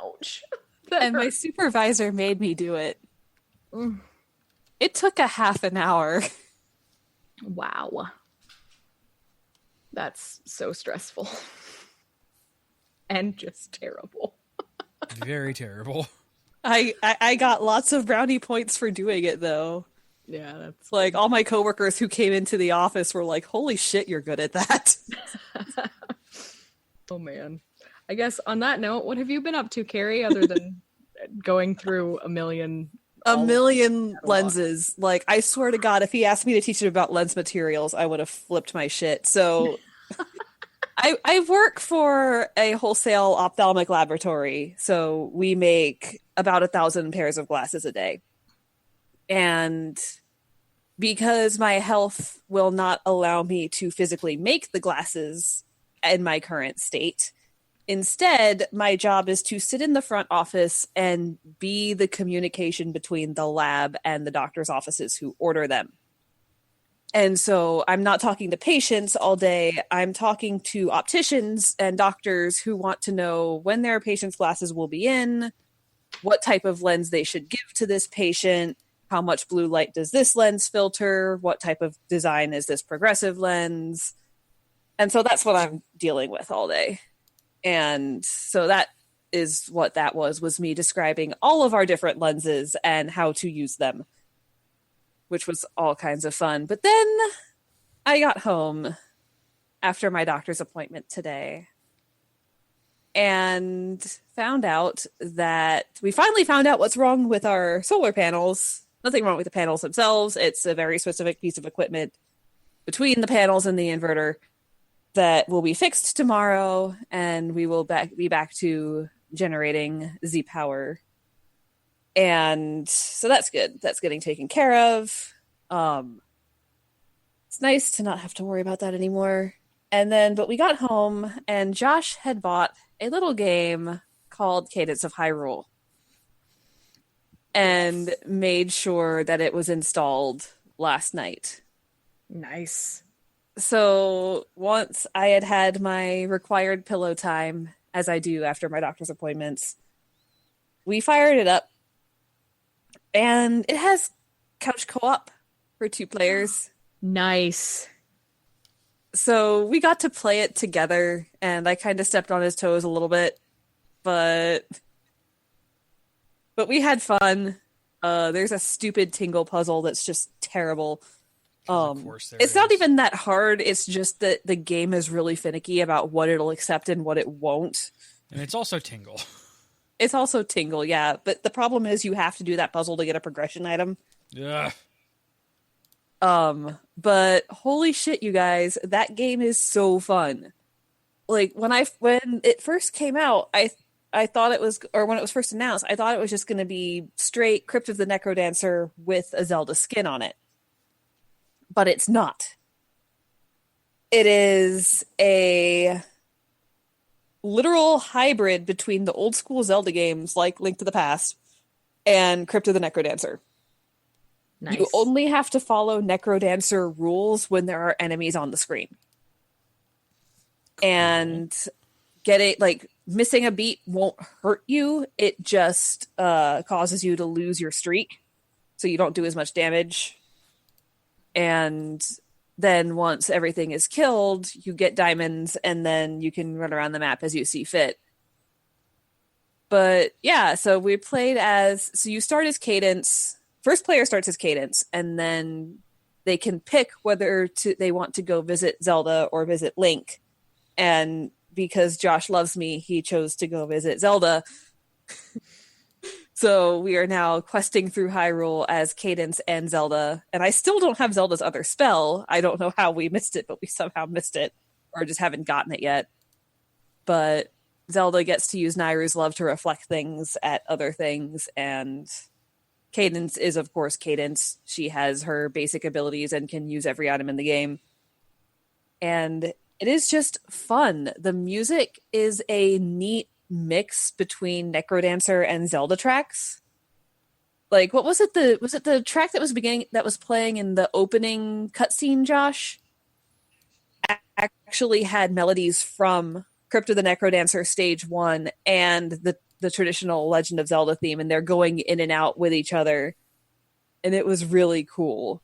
Ouch. And my supervisor made me do it. It took a half an hour. Wow. That's so stressful. And just terrible. Very terrible. I got lots of brownie points for doing it, though. Yeah, that's like all my coworkers who came into the office were like, holy shit, you're good at that. Oh, man. I guess on that note, what have you been up to, Carrie, other than going through a million lenses? Like, I swear to God, if he asked me to teach him about lens materials, I would have flipped my shit. So I work for a wholesale ophthalmic laboratory. So we make about 1,000 pairs of glasses a day. And because my health will not allow me to physically make the glasses in my current state, instead, my job is to sit in the front office and be the communication between the lab and the doctor's offices who order them. And so I'm not talking to patients all day. I'm talking to opticians and doctors who want to know when their patient's glasses will be in, what type of lens they should give to this patient, how much blue light does this lens filter, what type of design is this progressive lens. And so that's what I'm dealing with all day. And so that is what that was me describing all of our different lenses and how to use them, which was all kinds of fun. But then I got home after my doctor's appointment today and found out that we finally found out what's wrong with our solar panels. Nothing wrong with the panels themselves. It's a very specific piece of equipment between the panels and the inverter that will be fixed tomorrow, and we will be back to generating Z power. And so that's good. That's getting taken care of. It's nice to not have to worry about that anymore. But we got home, and Josh had bought a little game called Cadence of Hyrule and made sure that it was installed last night. Nice. So once I had my required pillow time, as I do after my doctor's appointments, we fired it up, and it has couch co-op for 2 players. Nice. So we got to play it together, and I kind of stepped on his toes a little bit, but we had fun. There's a stupid tingle puzzle that's just terrible. Of course It's not even that hard. It's just that the game is really finicky about what it'll accept and what it won't. And it's also Tingle. It's also Tingle, yeah. But the problem is you have to do that puzzle to get a progression item. Yeah. But holy shit, you guys, that game is so fun. Like when it first came out, I thought it was, or when it was first announced, I thought it was just going to be straight Crypt of the Necrodancer with a Zelda skin on it. But it's not. It is a literal hybrid between the old school Zelda games like Link to the Past and Crypt of the Necrodancer. Nice. You only have to follow Necrodancer rules when there are enemies on the screen. Cool. And missing a beat won't hurt you. It just causes you to lose your streak, so you don't do as much damage. And then once everything is killed, you get diamonds, and then you can run around the map as you see fit. But yeah, so we played so you start as Cadence. First player starts as Cadence, and then they can pick whether they want to go visit Zelda or visit Link. And because Josh loves me, he chose to go visit Zelda. So we are now questing through Hyrule as Cadence and Zelda. And I still don't have Zelda's other spell. I don't know how we missed it, but we somehow missed it. Or just haven't gotten it yet. But Zelda gets to use Nairu's love to reflect things at other things. And Cadence is, of course, Cadence. She has her basic abilities and can use every item in the game. And it is just fun. The music is a neat mix between Necrodancer and Zelda tracks. Like, what was it? Was it the track that was playing in the opening cutscene, Josh? Actually had melodies from Crypt of the Necrodancer Stage 1 and the traditional Legend of Zelda theme, and they're going in and out with each other. And it was really cool.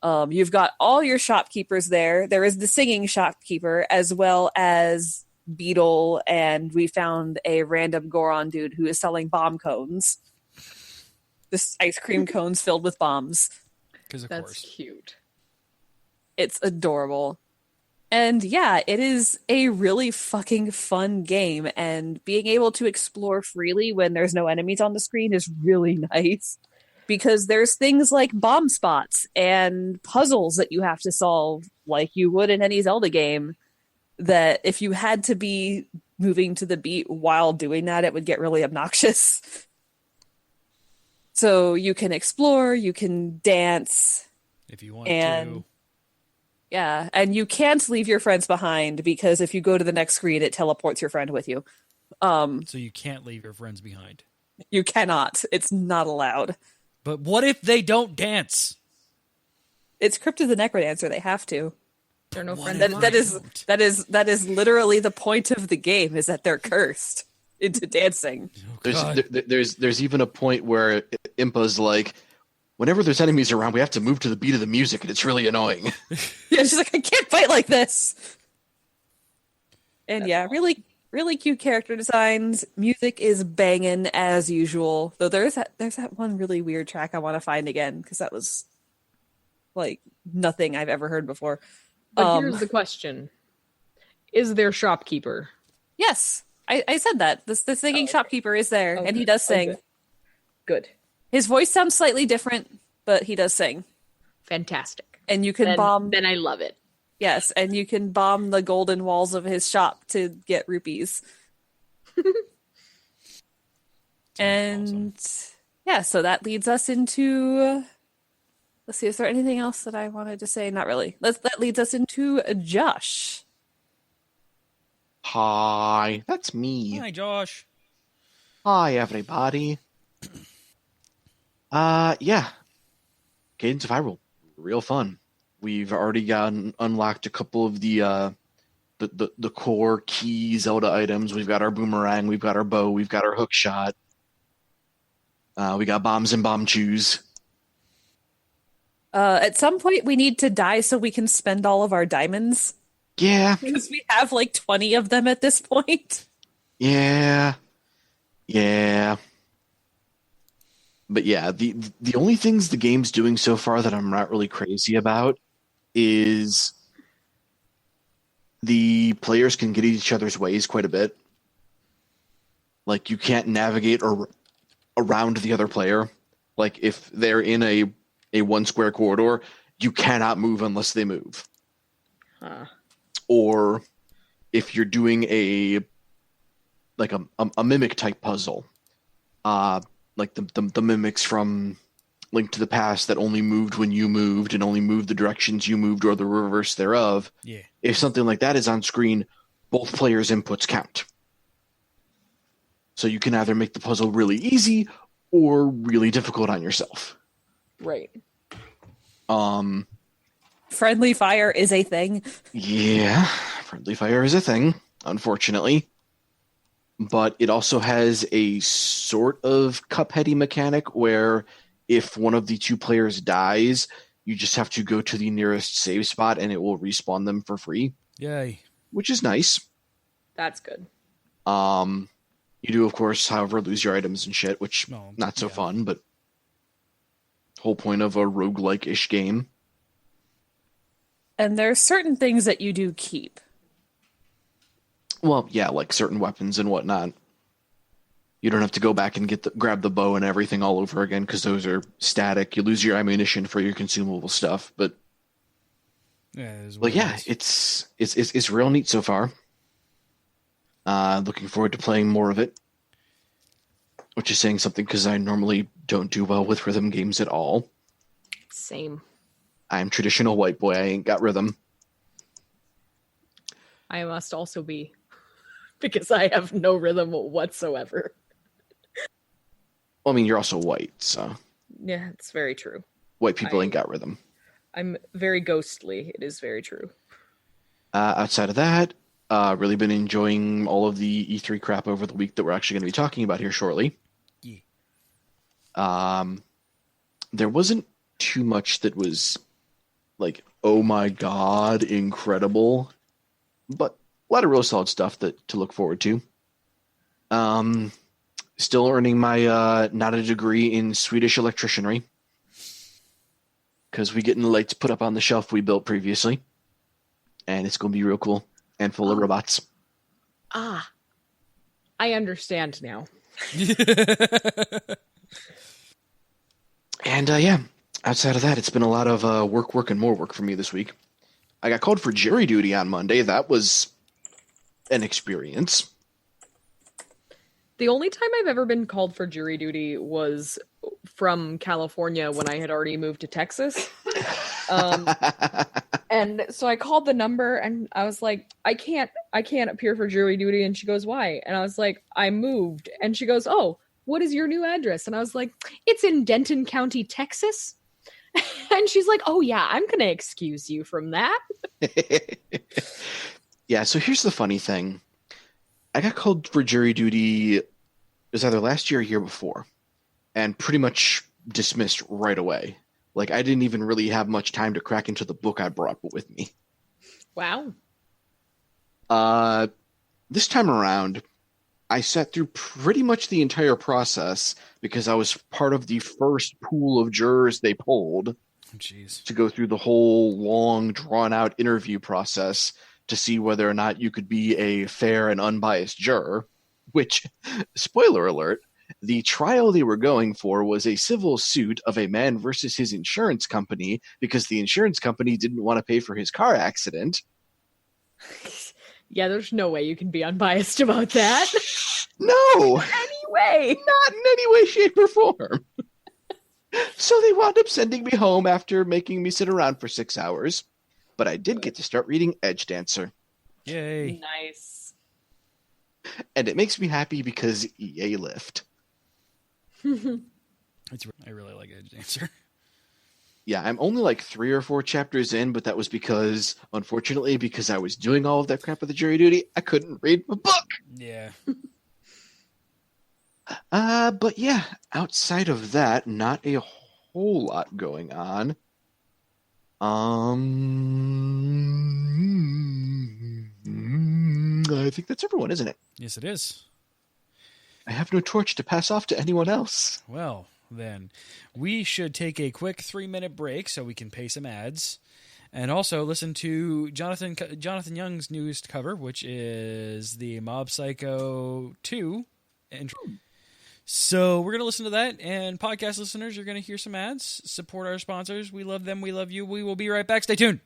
You've got all your shopkeepers there. There is the singing shopkeeper, as well as Beetle, and we found a random Goron dude who is selling bomb cones. This ice cream cones filled with bombs. Because of That's course. cute. It's adorable. And yeah, it is a really fucking fun game, and being able to explore freely when there's no enemies on the screen is really nice. Because there's things like bomb spots and puzzles that you have to solve like you would in any Zelda game, that if you had to be moving to the beat while doing that, it would get really obnoxious. So you can explore, you can dance. If you want to. Yeah, and you can't leave your friends behind, because if you go to the next screen, it teleports your friend with you. So you can't leave your friends behind. You cannot. It's not allowed. But what if they don't dance? It's Crypt of the Necrodancer. They have to. There are no friends. That is literally the point of the game, is that they're cursed into dancing. Oh, There's even a point where Impa's like, whenever there's enemies around, we have to move to the beat of the music, and it's really annoying. Yeah, she's like, I can't fight like this. And yeah, really, really cute character designs. Music is banging as usual. Though there's that one really weird track I want to find again, because that was like nothing I've ever heard before. But here's the question: is there shopkeeper? Yes, I said that. The singing shopkeeper is there, and he does sing. Okay. Good. His voice sounds slightly different, but he does sing. Fantastic. And you can bomb. Then I love it. Yes, and you can bomb the golden walls of his shop to get rupees. And awesome. Yeah, so that leads us into. Let's see, is there anything else that I wanted to say? Not really. That leads us into Josh. Hi, that's me. Hi, Josh. Hi, everybody. Yeah. Cadence of Hyrule, real fun. We've already gotten unlocked a couple of the core key Zelda items. We've got our boomerang, we've got our bow, we've got our hook shot. We got bombs and bomb chews. At some point, we need to die so we can spend all of our diamonds. Yeah. Because we have like 20 of them at this point. Yeah. But yeah, the only things the game's doing so far that I'm not really crazy about is the players can get each other's ways quite a bit. Like, you can't navigate around the other player. Like, if they're in a one square corridor, you cannot move unless they move. Huh. Or if you're doing a mimic type puzzle, like the mimics from Link to the Past that only moved when you moved and only moved the directions you moved or the reverse thereof. Yeah. If something like that is on screen, both players' inputs count. So you can either make the puzzle really easy or really difficult on yourself. Right. Friendly fire is a thing. Yeah, friendly fire is a thing, unfortunately. But it also has a sort of Cupheady mechanic where if one of the two players dies, you just have to go to the nearest save spot and it will respawn them for free. Yay. Which is nice. That's good. You do, of course, however, lose your items and shit, which not so fun, but whole point of a roguelike-ish game. And there's certain things that you do keep. Well, yeah, like certain weapons and whatnot. You don't have to go back and grab the bow and everything all over again because those are static. You lose your ammunition for your consumable stuff, but it's real neat so far. Looking forward to playing more of it, which is saying something because I normally don't do well with rhythm games at all. Same. I'm traditional white boy. I ain't got rhythm. I must also be, because I have no rhythm whatsoever. Well, I mean, you're also white, so. Yeah, it's very true. White people ain't got rhythm. I'm very ghostly. It is very true. Outside of that, really been enjoying all of the E3 crap over the week that we're actually going to be talking about here shortly. Yeah. There wasn't too much that was like, oh my god, incredible. But a lot of real solid stuff to look forward to. Still earning my not a degree in Swedish electricianry. Because we getting the lights put up on the shelf we built previously. And it's going to be real cool. And full of robots. Ah. I understand now. And yeah, outside of that, it's been a lot of work, and more work for me this week. I got called for jury duty on Monday. That was an experience. The only time I've ever been called for jury duty was from California when I had already moved to Texas. And so I called the number and I was like, I can't appear for jury duty. And she goes, why? And I was like, I moved. And she goes, oh, what is your new address? And I was like, it's in Denton County, Texas. And she's like, oh yeah, I'm going to excuse you from that. Yeah, so here's the funny thing. I got called for jury duty, it was either last year or year before, and pretty much dismissed right away. Like, I didn't even really have much time to crack into the book I brought with me. Wow. This time around, I sat through pretty much the entire process because I was part of the first pool of jurors they polled. Jeez. To go through the whole long, drawn-out interview process to see whether or not you could be a fair and unbiased juror, which, spoiler alert, the trial they were going for was a civil suit of a man versus his insurance company because the insurance company didn't want to pay for his car accident. Yeah, there's no way you can be unbiased about that. No! Anyway! Not in any way, shape, or form. So they wound up sending me home after making me sit around for 6 hours. But I did get to start reading Edge Dancer. Yay. Nice. And it makes me happy because EA lift. I really like Edge Dancer. Yeah, I'm only like 3 or 4 chapters in, but that was because, unfortunately, because I was doing all of that crap with the jury duty, I couldn't read my book. Yeah. But yeah, outside of that, not a whole lot going on. I think that's everyone, isn't it? Yes, it is. I have no torch to pass off to anyone else. Well, then, we should take a quick 3-minute break so we can pay some ads. And also listen to Jonathan Young's newest cover, which is the Mob Psycho 2 intro. So we're going to listen to that, and podcast listeners, you're going to hear some ads. Support our sponsors. We love them. We love you. We will be right back. Stay tuned.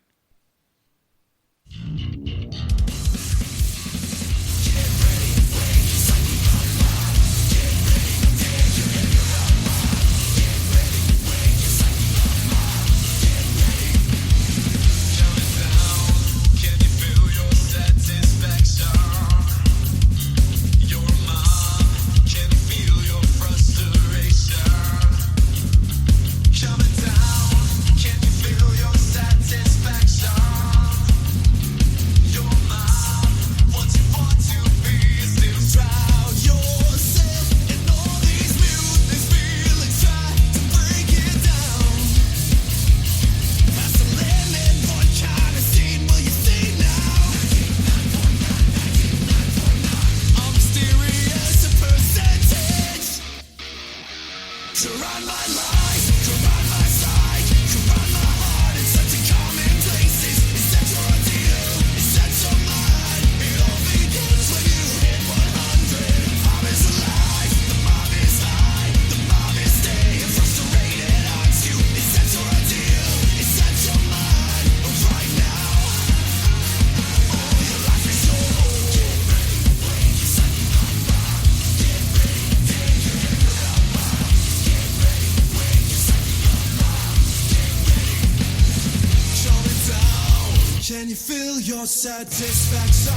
Can you feel your satisfaction?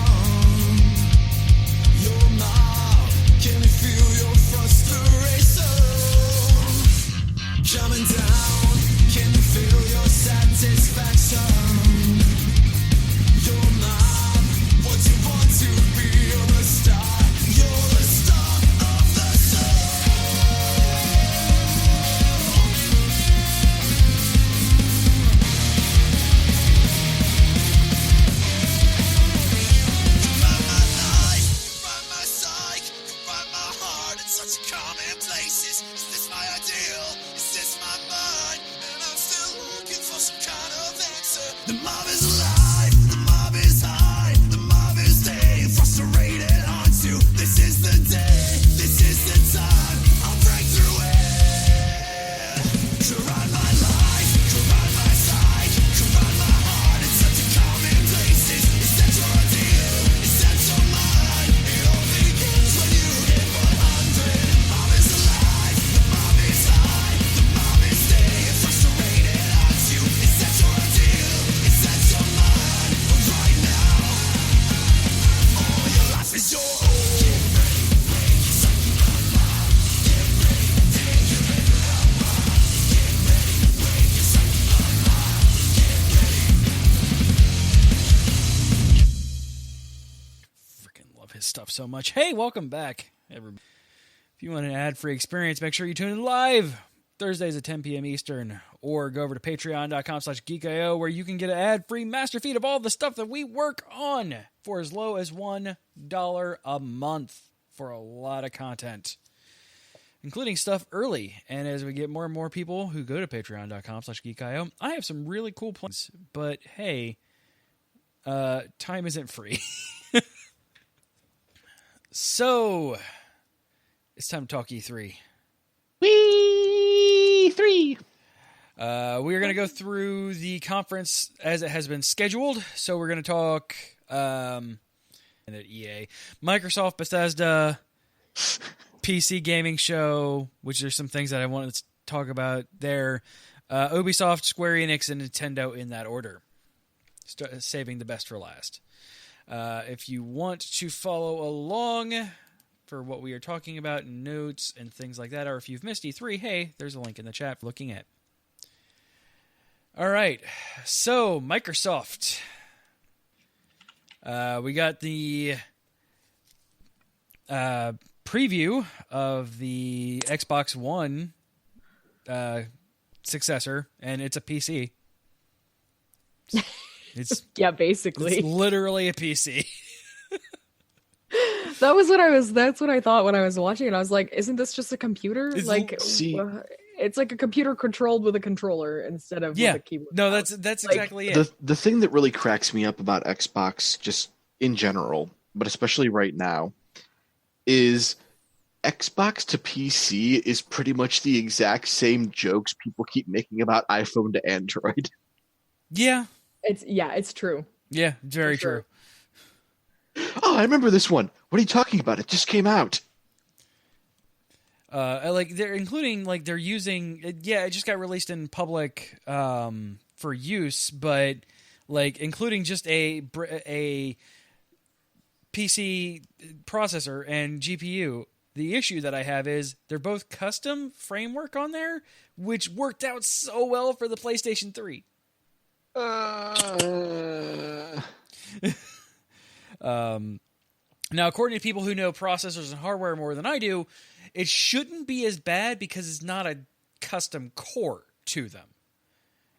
Your mouth. Can you feel your frustration? Coming down. Can you feel your satisfaction? Your mouth. What you want to be, you're the star. You're the star of the Stuff so much. Hey, welcome back, everybody. If you want an ad-free experience, make sure you tune in live Thursdays at 10 p.m. Eastern, or go over to patreon.com/geekio, where you can get an ad-free master feed of all the stuff that we work on for as low as $1 a month for a lot of content, including stuff early. And as we get more and more people who go to patreon.com/geekio, I have some really cool plans. But hey, time isn't free. So, it's time to talk E3. E3! We are going to go through the conference as it has been scheduled. So, we're going to talk at EA, Microsoft, Bethesda, PC gaming show, which there's some things that I wanted to talk about there. Ubisoft, Square Enix, and Nintendo in that order. Saving the best for last. If you want to follow along for what we are talking about, notes and things like that, or if you've missed E3, hey, there's a link in the chat for looking at. All right. So, Microsoft. We got the preview of the Xbox One successor, and it's a PC. It's Yeah, basically. it's literally a PC. That's what I thought when I was watching it. I was like, isn't this just a computer? see- It's like a computer controlled with a controller instead of with a keyboard. No, mouse. that's Like, exactly it. The thing that really cracks me up about Xbox, just in general, but especially right now, is Xbox to PC is pretty much the exact same jokes people keep making about iPhone to Android. Yeah. It's true. Yeah, it's very For sure. true. Oh, I remember this one. What are you talking about? It just came out. Like they're including like they're using it just got released in public for use, but like including just a PC processor and GPU. The issue that I have is they're both custom framework on there, which worked out so well for the PlayStation 3. Now, according to people who know processors and hardware more than I do, it shouldn't be as bad because it's not a custom core to them.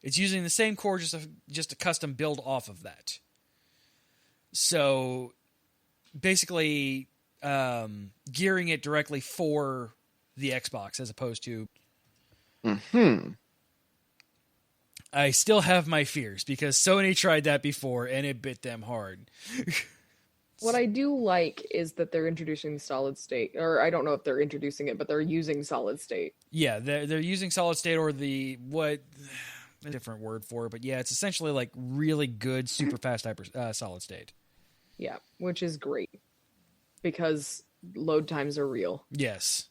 It's using the same core, just a custom build off of that. So, basically, gearing it directly for the Xbox as opposed to... I still have my fears because Sony tried that before and it bit them hard. What I do like is that they're introducing solid state, or I don't know if they're introducing it, but they're using solid state. Yeah, they're using solid state or a different word for it, but yeah, it's essentially like really good, super fast solid state. Yeah, which is great because load times are real. Yes.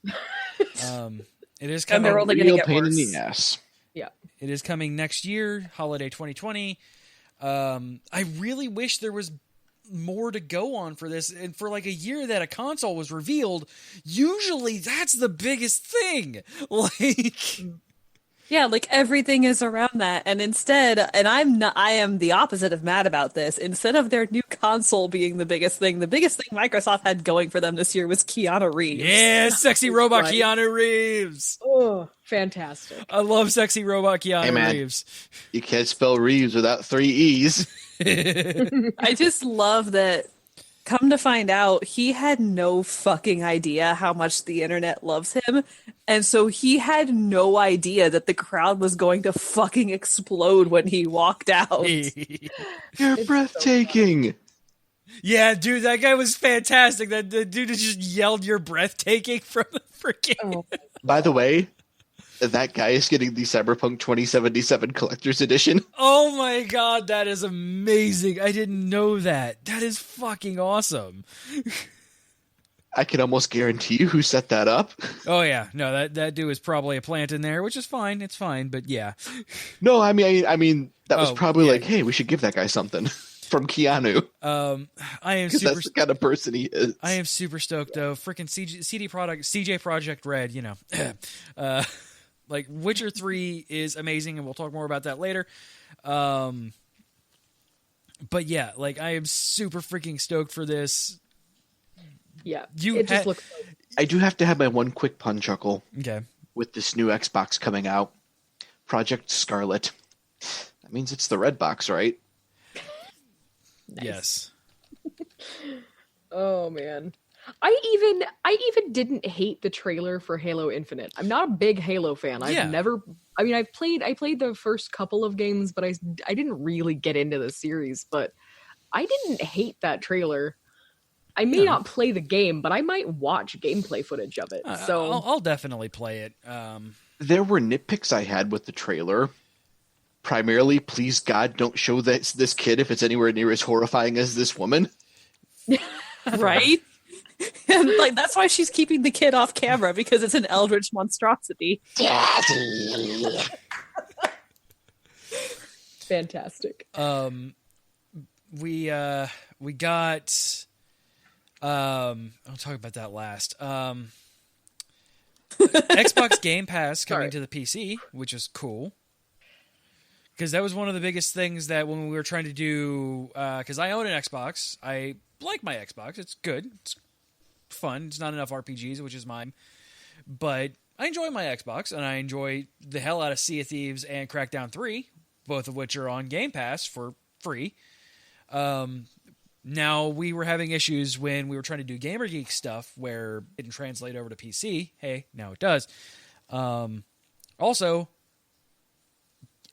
It is And coming. they're only going to Real get pain worse. in the ass. Yeah. It is coming next year, holiday 2020. I really wish there was more to go on for this. And for like a year that a console was revealed, usually that's the biggest thing. Like, Yeah, like everything is around that. And instead, and I am the opposite of mad about this. Instead of their new console being the biggest thing Microsoft had going for them this year was Keanu Reeves. yeah, sexy robot Right. Keanu Reeves. Oh, fantastic. I love sexy robot Keanu Hey, man. Reeves. You can't spell Reeves without 3 E's. I just love that. Come to find out, he had no fucking idea how much the internet loves him. And so he had no idea that the crowd was going to fucking explode when he walked out. You're breathtaking. Yeah, dude, that guy was fantastic. That the dude just yelled, "You're breathtaking" from the freaking. Oh, By the way, that guy is getting the Cyberpunk 2077 Collector's Edition. Oh my god, that is amazing! I didn't know that. That is fucking awesome. I can almost guarantee you who set that up. Oh yeah, no, that dude is probably a plant in there, which is fine. It's fine, but yeah, No, I mean that was Oh, probably yeah. like, hey, we should give that guy something from Keanu I am because super. that's the kind of person he is. I am super stoked though. Freaking CJ Project Red, you know. Like Witcher 3 is amazing, and we'll talk more about that later. But yeah, like I am super freaking stoked for this. yeah. You it just had- looks I do have to have my one quick pun chuckle Okay. with this new Xbox coming out, Project Scarlet. That means it's the red box, right? Yes. Oh man. I even didn't hate the trailer for Halo Infinite. I'm not a big Halo fan. Yeah. I played the first couple of games, but I didn't really get into the series, but I didn't hate that trailer. I may not play the game, but I might watch gameplay footage of it. So I'll definitely play it. There were nitpicks I had with the trailer. Primarily, please God, don't show this kid if it's anywhere near as horrifying as this woman. Right? And like that's why she's keeping the kid off camera, because it's an eldritch monstrosity. fantastic. We got I'll talk about that last. Xbox Game Pass coming to the PC, which is cool. because that was one of the biggest things that when we were trying to do, because I own an Xbox, I like my Xbox. It's good. It's fun. It's not enough RPGs, which is mine. But I enjoy my Xbox, and I enjoy the hell out of Sea of Thieves and Crackdown 3, both of which are on Game Pass for free. Now, we were having issues when we were trying to do Gamer Geek stuff where it didn't translate over to PC. Hey, now it does. Also,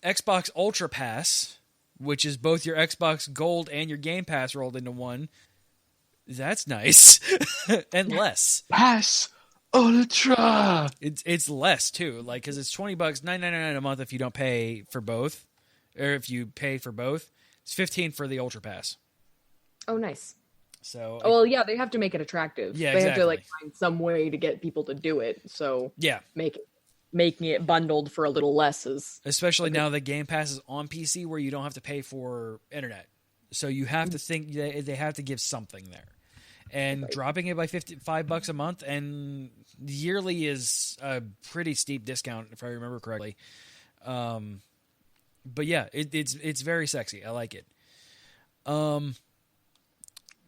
Xbox Ultra Pass, which is both your Xbox Gold and your Game Pass rolled into one. That's nice. And less. Pass Ultra! It's less, too. Like, because it's $20, $9.99 a month if you don't pay for both. Or if you pay for both. It's $15 for the Ultra Pass. Oh, nice. So, well, yeah, they have to make it attractive. Yeah, they exactly. have to find some way to get people to do it. So yeah, making it bundled for a little less is especially now that Game Pass is on PC where you don't have to pay for internet. So you have to think they have to give something there. And dropping it by $55 a month and yearly is a pretty steep discount if I remember correctly. But yeah, it's very sexy. I like it.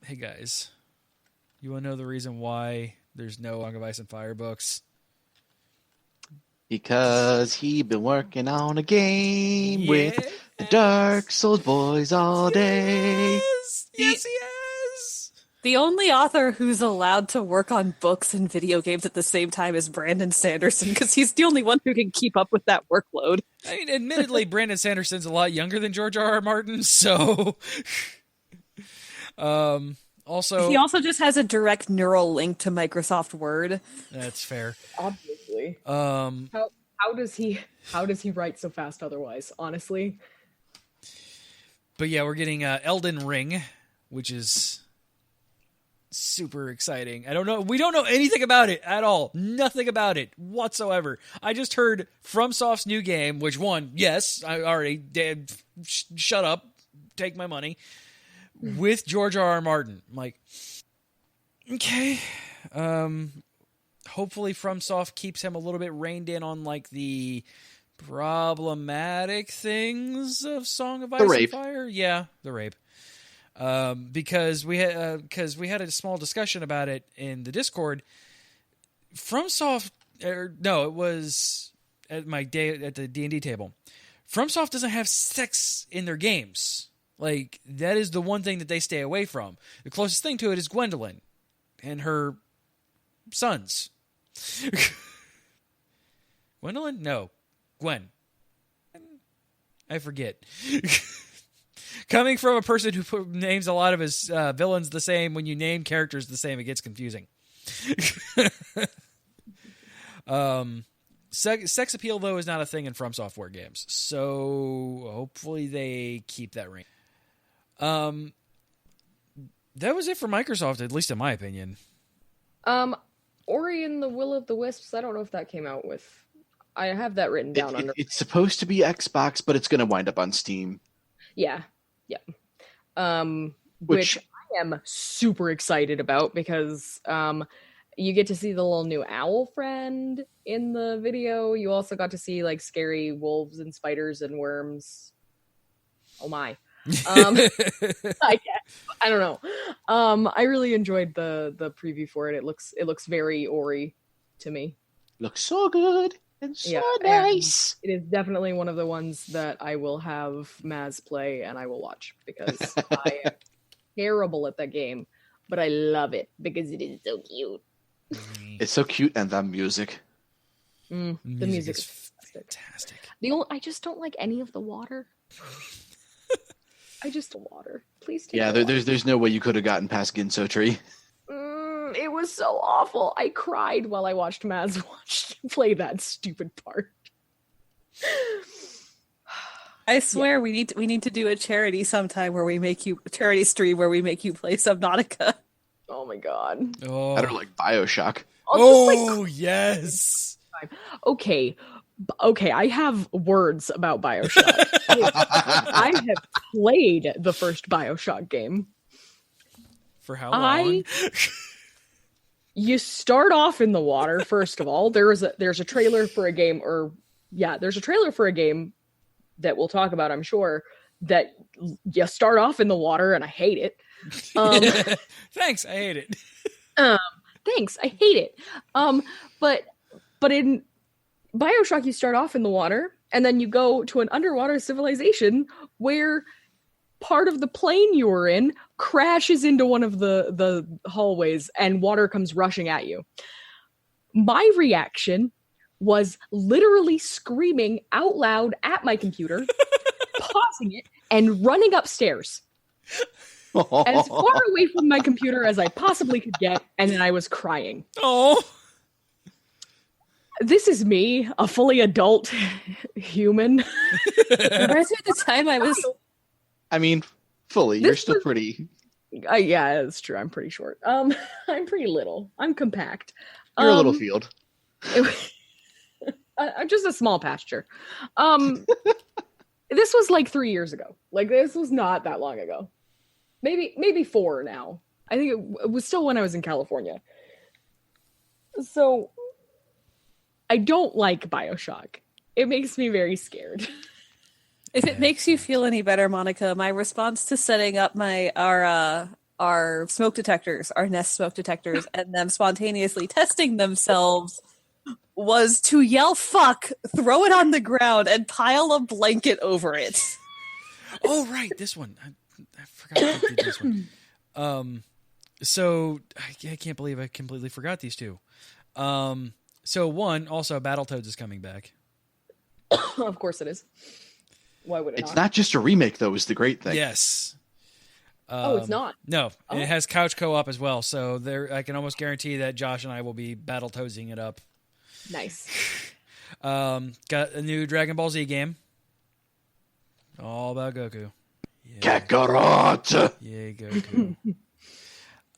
Hey guys, you want to know the reason why there's no Song of Ice and Fire books? Because he been working on a game with the Dark Souls boys all day. Yes, he has. The only author who's allowed to work on books and video games at the same time is Brandon Sanderson, because he's the only one who can keep up with that workload. I mean, admittedly, Brandon Sanderson's a lot younger than George R.R. Martin, so... Also, he also just has a direct neural link to Microsoft Word. That's fair. Obviously. How does he write so fast otherwise, honestly? But yeah, we're getting Elden Ring, which is super exciting. I don't know. We don't know anything about it at all. Nothing about it whatsoever. I just heard FromSoft's new game, which yes, I already did. Shut up. Take my money. With George R.R. Martin. I'm like, okay. Hopefully FromSoft keeps him a little bit reined in on like the problematic things of Song of Ice and Fire. Yeah, the rape. Because we had a small discussion about it in the Discord. FromSoft, it was at my day at the D&D table. FromSoft doesn't have sex in their games. Like, that is the one thing that they stay away from. The closest thing to it is Gwendolyn and her sons. Gwendolyn? No. Gwen. I forget. Coming from a person who names a lot of his villains the same, when you name characters the same, it gets confusing. Sex appeal, though, is not a thing in From Software games. So hopefully they keep that ring. That was it for Microsoft, at least in my opinion. Ori and the Will of the Wisps, I don't know if that came out with... I have that written down under... It's supposed to be Xbox, but it's going to wind up on Steam. Yeah. Which I am super excited about, because you get to see the little new owl friend in the video. You also got to see like scary wolves and spiders and worms. Oh my. I guess. I don't know. I really enjoyed the preview for it. It looks very Ori to me. Looks so good and so nice. It is definitely one of the ones that I will have Maz play and I will watch, because I am terrible at that game, but I love it because it is so cute. It's so cute, and that music. The music is fantastic. I just don't like any of the water. I just the water. Please take there's no way you could have gotten past Ginso Tree. It was so awful. I cried while I watched Maz play that stupid part. I swear we need to do a charity sometime where we make you charity stream where we make you play Subnautica. Oh my god. Oh. I don't like BioShock. Yes. Okay, I have words about BioShock. I have played the first BioShock game. For how long? You start off in the water, first of all. There's a trailer for a game, there's a trailer for a game that we'll talk about, I'm sure, that you start off in the water, and I hate it. Thanks, I hate it. Thanks, I hate it. But in BioShock, you start off in the water, and then you go to an underwater civilization where part of the plane you were in crashes into one of the hallways, and water comes rushing at you. My reaction was literally screaming out loud at my computer, pausing it, and running upstairs. As far away from my computer as I possibly could get, and then I was crying. Oh. This is me, a fully adult human. Reminds me of the time I was... I mean, fully. You're still pretty. Yeah, that's true. I'm pretty short. I'm pretty little. I'm compact. You're a little field. I'm just a small pasture. This was like 3 years ago. Like, this was not that long ago. Maybe 4 now. I think it was still when I was in California. So I don't like BioShock. It makes me very scared. If it makes you feel any better, Monica, my response to setting up our smoke detectors, our Nest smoke detectors, and them spontaneously testing themselves was to yell "fuck," throw it on the ground, and pile a blanket over it. Oh, right, this one. I forgot to do this one. So I can't believe I completely forgot these two. So one, also Battletoads is coming back. Of course it is. Why would it It's not just a remake, though, is the great thing. Yes. It's not? No. Oh. It has couch co-op as well, so I can almost guarantee that Josh and I will be Battletoadsing it up. Nice. Got a new Dragon Ball Z game. All about Goku. Yeah. Kakarot! Yay, Goku.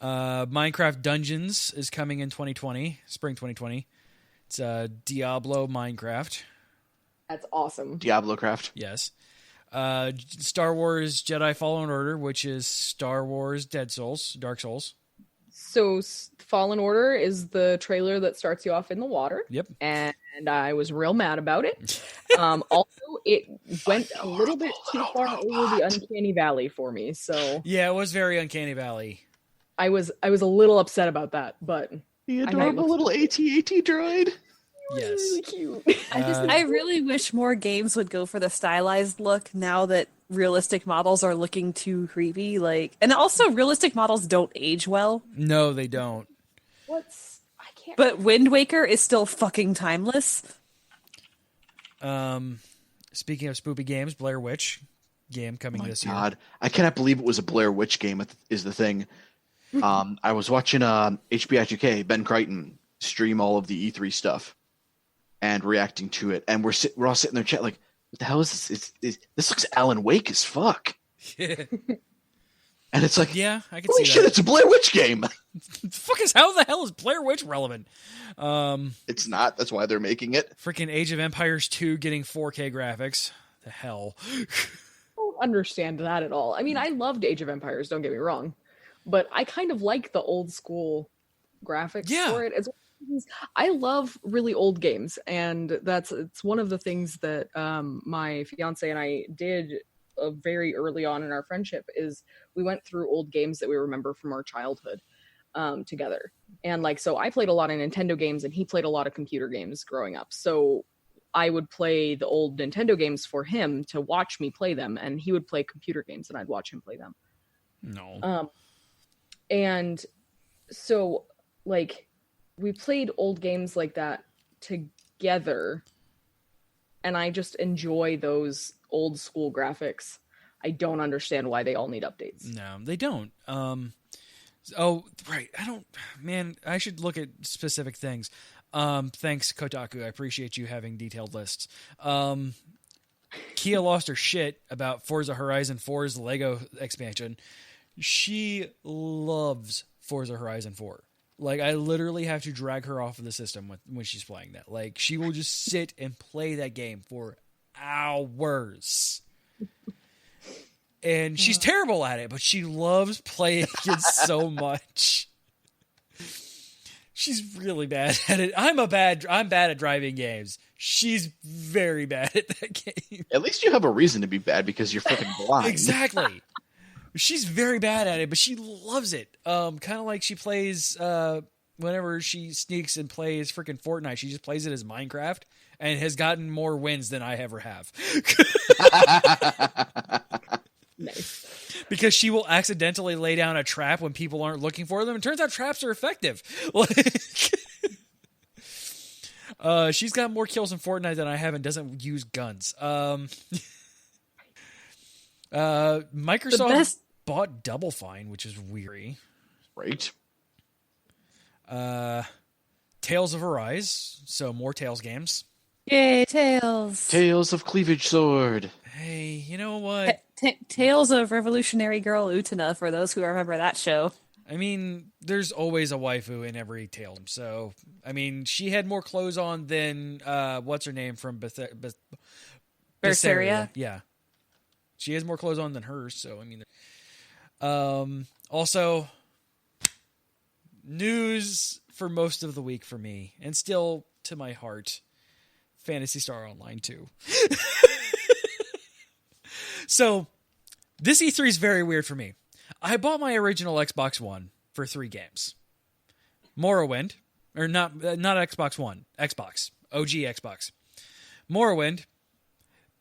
Minecraft Dungeons is coming in 2020, spring 2020. It's Diablo Minecraft. That's awesome. Diablo Craft. Yes. Star Wars Jedi Fallen Order, which is Star Wars Dark Souls. So Fallen Order is the trailer that starts you off in the water. Yep. And I was real mad about it. Also, it went a little bit too far over the Uncanny Valley for me. So yeah, it was very Uncanny Valley. I was a little upset about that, but The adorable little AT-AT droid. Yes. Really cute. I really wish more games would go for the stylized look now that realistic models are looking too creepy. And also realistic models don't age well. No, they don't. I can't. But Wind Waker is still fucking timeless. Speaking of spoopy games, Blair Witch game coming this year. God, I cannot believe it was a Blair Witch game. Is the thing. I was watching HBIGK Ben Crichton stream all of the E3 stuff and reacting to it, and we're all sitting there chatting like, "What the hell is this? This looks Alan Wake as fuck." And it's like, yeah, I can holy see shit, that. it's a Blair Witch game. How the hell is Blair Witch relevant? It's not. That's why they're making it. Freaking Age of Empires 2 getting 4K graphics. The hell. I don't understand that at all. I mean, I loved Age of Empires, don't get me wrong. But I kind of like the old school graphics for it. I love really old games, and it's one of the things that my fiance and I did very early on in our friendship is we went through old games that we remember from our childhood together. And so I played a lot of Nintendo games, and he played a lot of computer games growing up. So I would play the old Nintendo games for him to watch me play them, and he would play computer games, and I'd watch him play them. No. And so, we played old games like that together, and I just enjoy those old school graphics. I don't understand why they all need updates. No, they don't. Oh, right. I should look at specific things. Thanks, Kotaku. I appreciate you having detailed lists. Kia lost her shit about Forza Horizon 4's Lego expansion. She loves Forza Horizon 4. I literally have to drag her off of the system when she's playing that. She will just sit and play that game for hours. And she's terrible at it, but she loves playing it so much. She's really bad at it. I'm bad at driving games. She's very bad at that game. At least you have a reason to be bad because you're fucking blind. Exactly. She's very bad at it, but she loves it. Kind of like she plays whenever she sneaks and plays freaking Fortnite. She just plays it as Minecraft and has gotten more wins than I ever have. Nice. Because she will accidentally lay down a trap when people aren't looking for them. It turns out traps are effective. She's got more kills in Fortnite than I have and doesn't use guns. Microsoft bought Double Fine, which is weird. Right. Tales of Arise, so more Tales games. Yay, Tales. Tales of Cleavage Sword. Hey, you know what? Tales of Revolutionary Girl Utena, for those who remember that show. I mean, there's always a waifu in every tale. So, I mean, she had more clothes on than, what's her name from Berseria? Yeah. She has more clothes on than hers, so, I mean. Also, news for most of the week for me, and still to my heart, Phantasy Star Online 2. So, this E3 is very weird for me. I bought my original Xbox One for 3 games. Morrowind, or not Xbox One, Xbox, OG Xbox. Morrowind,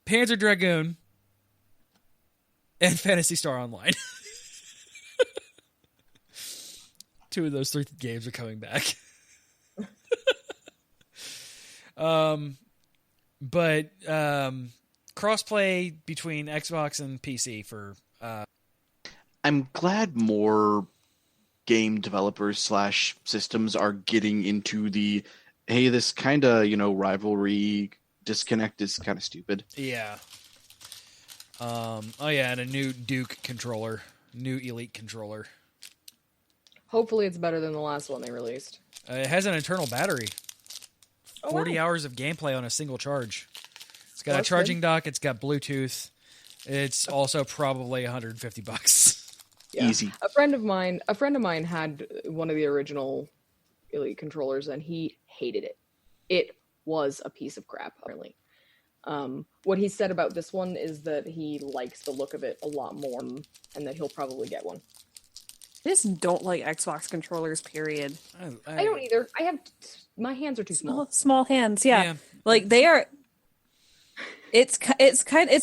Panzer Dragoon, and Phantasy Star Online. 2 of those 3 games are coming back. But crossplay between Xbox and PC for. I'm glad more game developers / systems are getting into the, hey, this kind of, rivalry disconnect is kind of stupid. Yeah. And a new Duke controller, new Elite controller. Hopefully it's better than the last one they released. It has an internal battery. Oh, 40 wow. hours of gameplay on a single charge. It's got a That's charging good. dock. It's got Bluetooth. It's also probably $150. Yeah. Easy. A friend of mine had one of the original Elite controllers and he hated it. It was a piece of crap, apparently. What he said about this one is that he likes the look of it a lot more and that he'll probably get one. I just don't like Xbox controllers, period. I don't either. My hands are too small. Small hands, yeah. Like they are. It's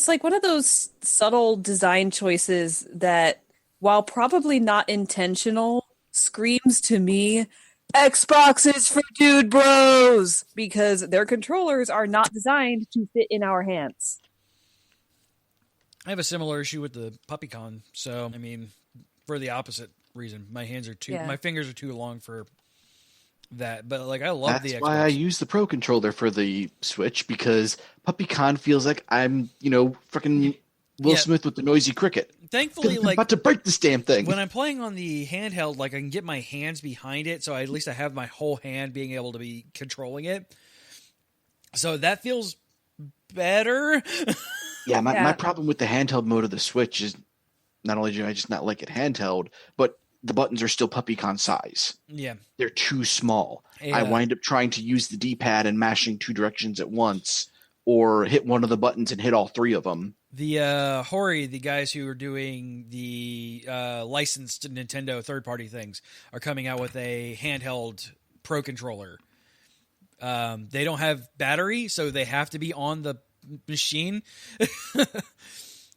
like one of those subtle design choices that, while probably not intentional, screams to me, Xbox is for dude bros, because their controllers are not designed to fit in our hands. I have a similar issue with the PuppyCon. So, I mean, for the opposite reason, my fingers are too long for that. But like, I love the Xbox. That's why I use the Pro controller for the Switch, because PuppyCon feels like I'm, freaking Will Smith with the noisy cricket. Thankfully, I'm about to break this damn thing. When I'm playing on the handheld, like I can get my hands behind it, so at least I have my whole hand being able to be controlling it. So that feels better. My problem with the handheld mode of the Switch is not only do I just not like it handheld, but the buttons are still PuppyCon size. Yeah. They're too small. I wind up trying to use the D-pad and mashing 2 directions at once, or hit one of the buttons and hit all 3 of them. The Hori, the guys who are doing the licensed Nintendo third-party things, are coming out with a handheld Pro controller. They don't have battery, so they have to be on the machine.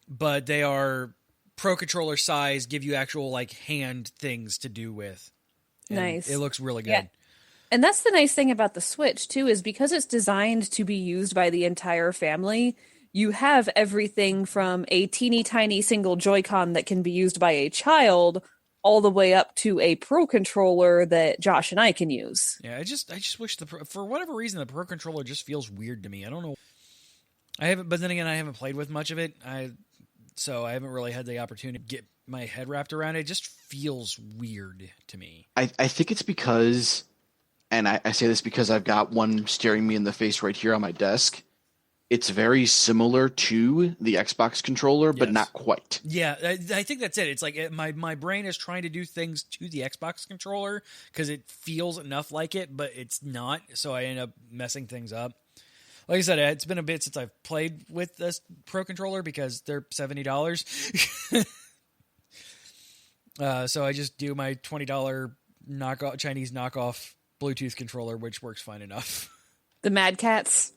But they are Pro controller size, give you actual like hand things to do with. And nice. It looks really good. Yeah. And that's the nice thing about the Switch, too, is because it's designed to be used by the entire family, you have everything from a teeny tiny single Joy-Con that can be used by a child all the way up to a Pro controller that Josh and I can use. Yeah, I just wish for whatever reason, the Pro controller just feels weird to me. I don't know. But then again, I haven't played with much of it. So I haven't really had the opportunity to get my head wrapped around it. It just feels weird to me. I think it's because, and I say this because I've got one staring me in the face right here on my desk. It's very similar to the Xbox controller, but Yes. not quite. Yeah, I think that's it. It's like my brain is trying to do things to the Xbox controller because it feels enough like it, but it's not. So I end up messing things up. Like I said, it's been a bit since I've played with this Pro controller because they're $70. So I just do my $20 Chinese knockoff Bluetooth controller, which works fine enough. The Mad Cats.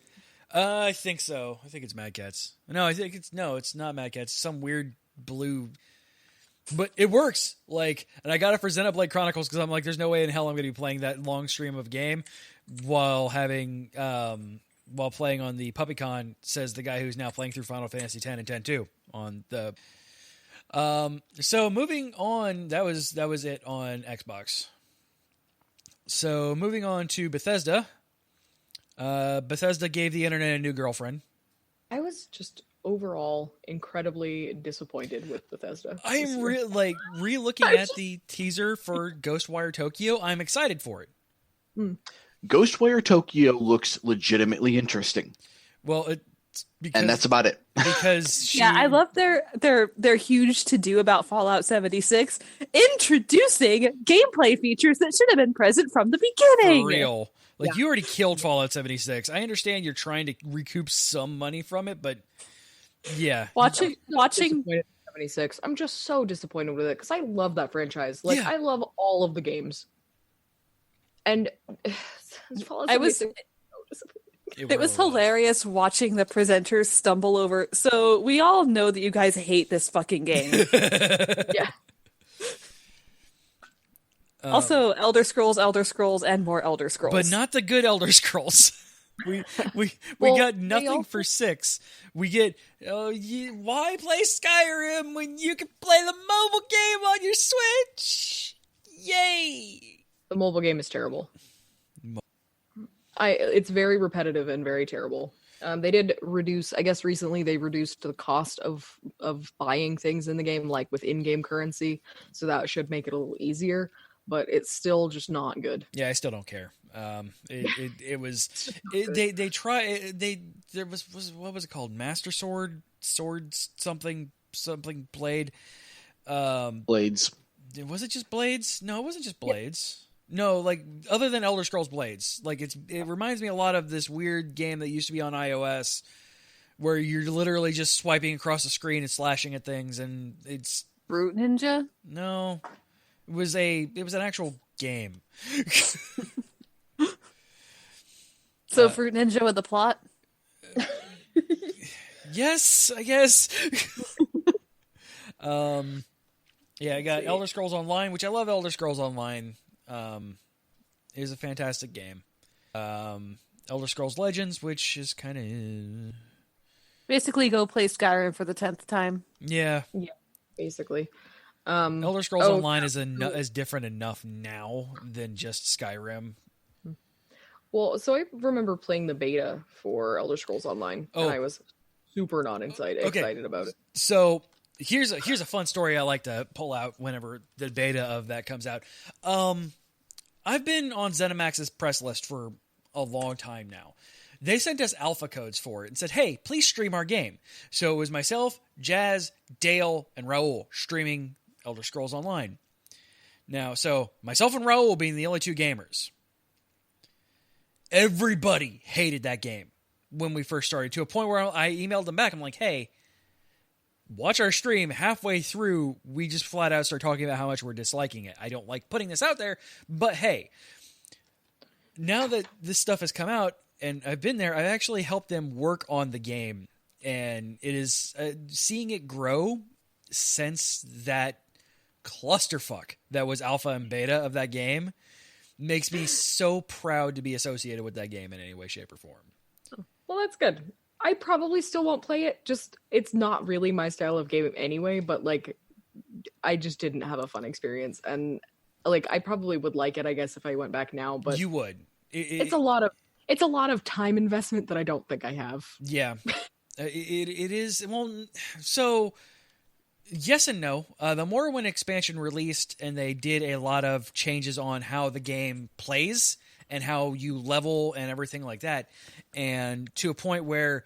I think so. I think it's Mad Cats. No, it's not Mad Cats. It's some weird blue, but it works. Like, and I got it for Xenoblade Chronicles because I'm like, there's no way in hell I'm going to be playing that long stream of game while having while playing on the PuppyCon. Says the guy who's now playing through Final Fantasy X and X-2 on the. So moving on, that was it on Xbox. So moving on to Bethesda. Bethesda gave the internet a new girlfriend. I was just overall incredibly disappointed with Bethesda. I'm re-looking at the teaser for Ghostwire Tokyo. I'm excited for it. Ghostwire Tokyo looks legitimately interesting. Well, it's because, And that's about it. because Yeah, I love their huge to do about Fallout 76, introducing gameplay features that should have been present from the beginning. for real. Like, you already killed Fallout 76. I understand you're trying to recoup some money from it, but yeah. Watching Disappointed in 76. I'm just so disappointed with it because I love that franchise. Like, Yeah. I love all of the games. And Fallout I was 76 so disappointing. It was hilarious watching the presenters stumble over. So we all know that you guys hate this fucking game. Yeah. Also, Elder Scrolls, and more Elder Scrolls. But not the good Elder Scrolls. We Well, got they nothing also- for 6. We get why play Skyrim when you can play the mobile game on your Switch? Yay! The mobile game is terrible. It's very repetitive and very terrible. They did reduce, I guess recently they reduced the cost of buying things in the game, like with in-game currency, so that should make it a little easier, but it's still just not good. Yeah, I still don't care. It was there was what was it called? Master Sword something Blade. Blades. Was it just Blades? No, it wasn't just Blades. No, like other than Elder Scrolls Blades. Like it reminds me a lot of this weird game that used to be on iOS where you're literally just swiping across the screen and slashing at things, and it's Fruit Ninja? no. It was an actual game. So Fruit Ninja with the plot? Yes, I guess. Yeah, I got Elder Scrolls Online, which I love. Elder Scrolls Online is a fantastic game. Elder Scrolls Legends, which is kind of Basically, go play Skyrim for the 10th time. yeah. Basically. Elder Scrolls Online is different enough now than just Skyrim. Well, so I remember playing the beta for Elder Scrolls Online, and I was super not excited about it. So here's a fun story I like to pull out whenever the beta of that comes out. I've been on ZeniMax's press list for a long time now. They sent us alpha codes for it and said, hey, please stream our game. So it was myself, Jazz, Dale, and Raul streaming Elder Scrolls Online. Now, so myself and Raul being the only two gamers. Everybody hated that game when we first started, to a point where I emailed them back. I'm like, hey, watch our stream. Halfway through, we just flat out start talking about how much we're disliking it. I don't like putting this out there, but hey, now that this stuff has come out and I've been there, I've actually helped them work on the game. And it is seeing it grow since that clusterfuck that was alpha and beta of that game makes me so proud to be associated with that game in any way, shape, or form. Well, that's good. I probably still won't play it. Just, it's not really my style of game anyway, but like, I just didn't have a fun experience. And like, I probably would like it, I guess, if I went back now, but you would. It's a lot of time investment that I don't think I have. Yeah. It is. Well, so yes and no. The Morrowind expansion released, and they did a lot of changes on how the game plays and how you level and everything like that. And to a point where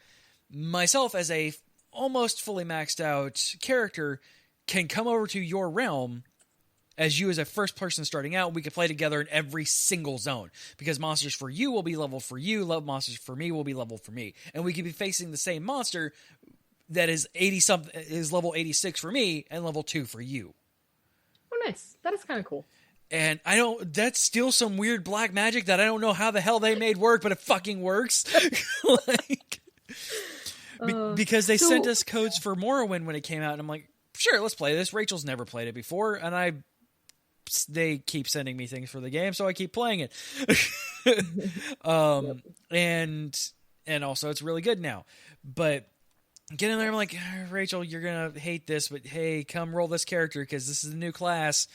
myself as a almost fully maxed out character can come over to your realm as you as a first person starting out. We can play together in every single zone because monsters for you will be leveled for you, monsters for me will be leveled for me, and we could be facing the same monster that is level 86 for me and level 2 for you. Oh, nice. That is kind of cool. And that's still some weird black magic that I don't know how the hell they made work, but it fucking works. Because they sent us codes for Morrowind when it came out, and I'm like, sure, let's play this. Rachel's never played it before, and they keep sending me things for the game, so I keep playing it. And also it's really good now. But get in there, I'm like, Rachel, you're gonna hate this, but hey, come roll this character because this is a new class.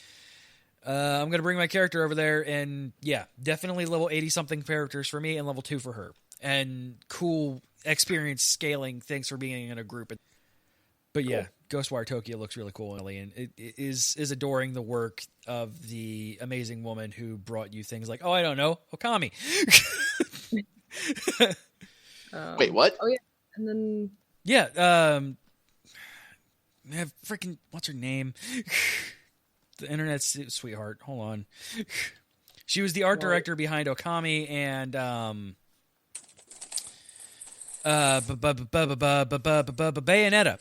I'm gonna bring my character over there, and yeah, definitely level 80 something characters for me and level 2 for her, and cool experience scaling things for being in a group. But yeah, Ghostwire Tokyo looks really cool, and it is adoring the work of the amazing woman who brought you things like, I don't know, Okami. Wait, what? Oh yeah, and then yeah, freaking what's her name? The internet's sweetheart. Hold on, she was the art director behind Okami and Bayonetta.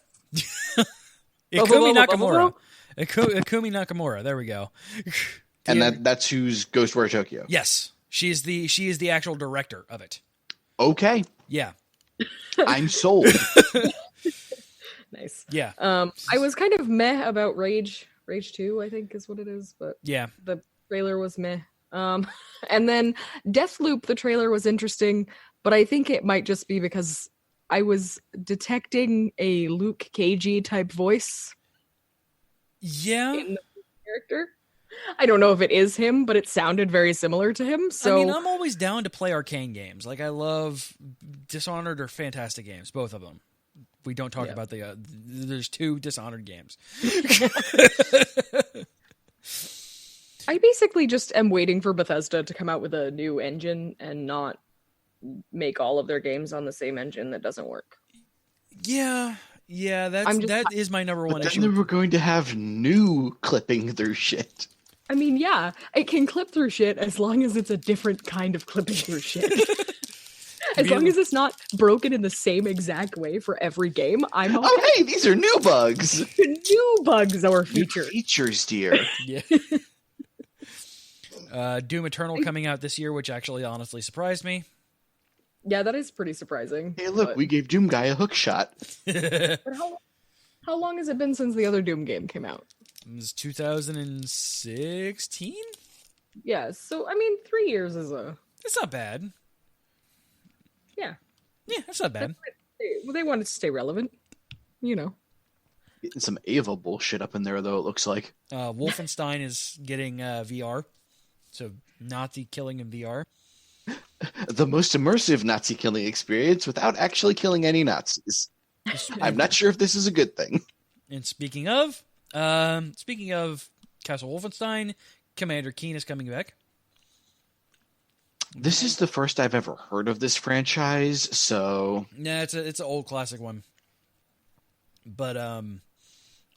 Ikumi Nakamura. Ikumi Nakamura. There we go. And that's who's Ghostwire Tokyo. Yes, she is the actual director of it. Okay. Yeah. I'm sold. nice. Yeah. I was kind of meh about Rage 2, I think is what it is, but yeah, the trailer was meh. And then Deathloop, the trailer was interesting, but I think it might just be because I was detecting a Luke Cagey type voice. Yeah. In the character. I don't know if it is him, but it sounded very similar to him. So I mean, I'm always down to play arcane games. Like I love Dishonored or fantastic games, both of them. We don't talk about there's 2 Dishonored games. I basically just am waiting for Bethesda to come out with a new engine and not make all of their games on the same engine that doesn't work. Yeah, that is my number one issue. Then we're going to have new clipping through shit. I mean, yeah, it can clip through shit as long as it's a different kind of clipping through shit. As long as it's not broken in the same exact way for every game, I'm okay. Oh, hey, these are new bugs. New bugs are featured. Features, dear. Yeah. Doom Eternal coming out this year, which actually honestly surprised me. Yeah, that is pretty surprising. Hey, look, we gave Doom Guy a hook shot. But how long has it been since the other Doom game came out? It was 2016? Yeah, so, I mean, 3 years is It's not bad. Yeah. Yeah, that's not bad. They wanted to stay relevant, you know. Getting some Ava bullshit up in there, though, it looks like. Wolfenstein is getting VR, so Nazi killing in VR. The most immersive Nazi killing experience without actually killing any Nazis. I'm not sure if this is a good thing. And speaking of Castle Wolfenstein, Commander Keen is coming back. This is the first I've ever heard of this franchise, so Yeah, it's an old classic one. But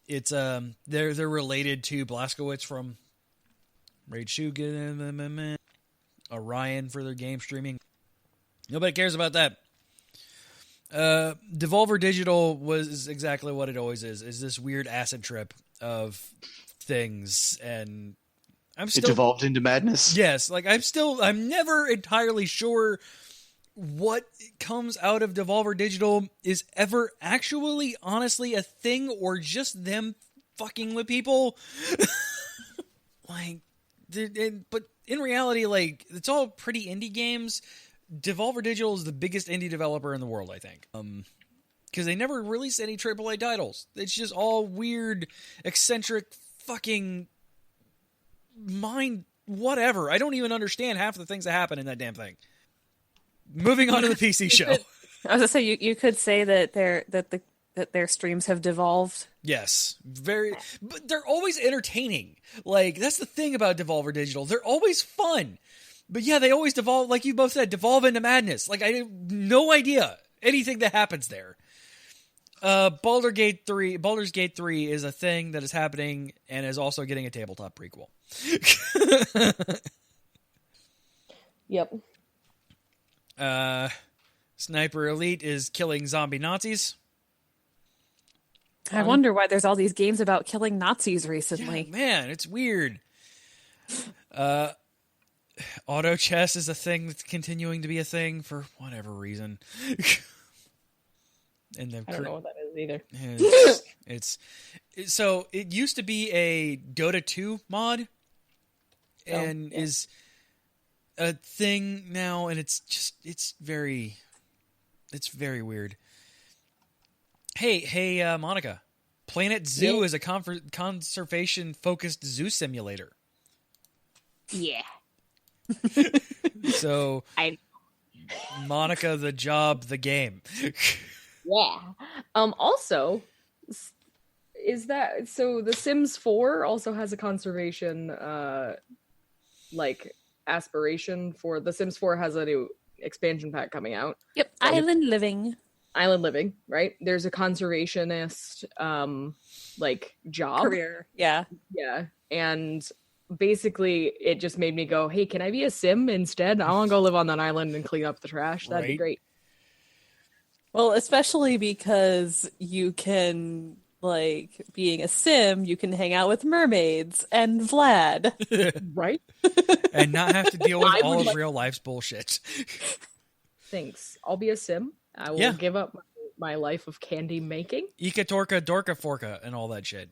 it's they're related to Blazkowicz from Raid Shogun, Orion for their game streaming. Nobody cares about that. Devolver Digital was exactly what it always is this weird acid trip of things, and it devolved into madness. Yes, like I'm never entirely sure what comes out of Devolver Digital is ever actually honestly a thing or just them fucking with people. But in reality, like, it's all pretty indie games. Devolver Digital is the biggest indie developer in the world, I think. Because they never release any AAA titles. It's just all weird, eccentric, fucking mind whatever. I don't even understand half the things that happen in that damn thing. Moving on to the PC show. I was gonna say you could say that their streams have devolved. Yes, but they're always entertaining. Like, that's the thing about Devolver Digital. They're always fun. But yeah, they always devolve, like you both said, devolve into madness. Like, I have no idea anything that happens there. Baldur's Gate 3 is a thing that is happening and is also getting a tabletop prequel. Yep. Sniper Elite is killing zombie Nazis. I wonder why there's all these games about killing Nazis recently. Yeah, man, it's weird. Auto chess is a thing that's continuing to be a thing for whatever reason. And I don't know what that is either. So it used to be a Dota 2 mod, and is a thing now, and it's very weird. Hey, Monica, Planet Zoo is a conservation-focused zoo simulator. Yeah. So, Monica, the job, the game. Yeah. Also, is that so? The Sims 4 also has a conservation, aspiration for the Sims 4 has a new expansion pack coming out. Yep, Island Living. Island Living, right? There's a conservationist, job Career. Yeah. Yeah, and basically, it just made me go, "Hey, can I be a Sim instead? I want to go live on that island and clean up the trash. That'd be great." Well, especially because you can, being a Sim, you can hang out with mermaids and Vlad. Right? And not have to deal with all of real life's bullshit. Thanks. I'll be a Sim. I will give up my life of candy making. Ika Torka Dorka Forka and all that shit.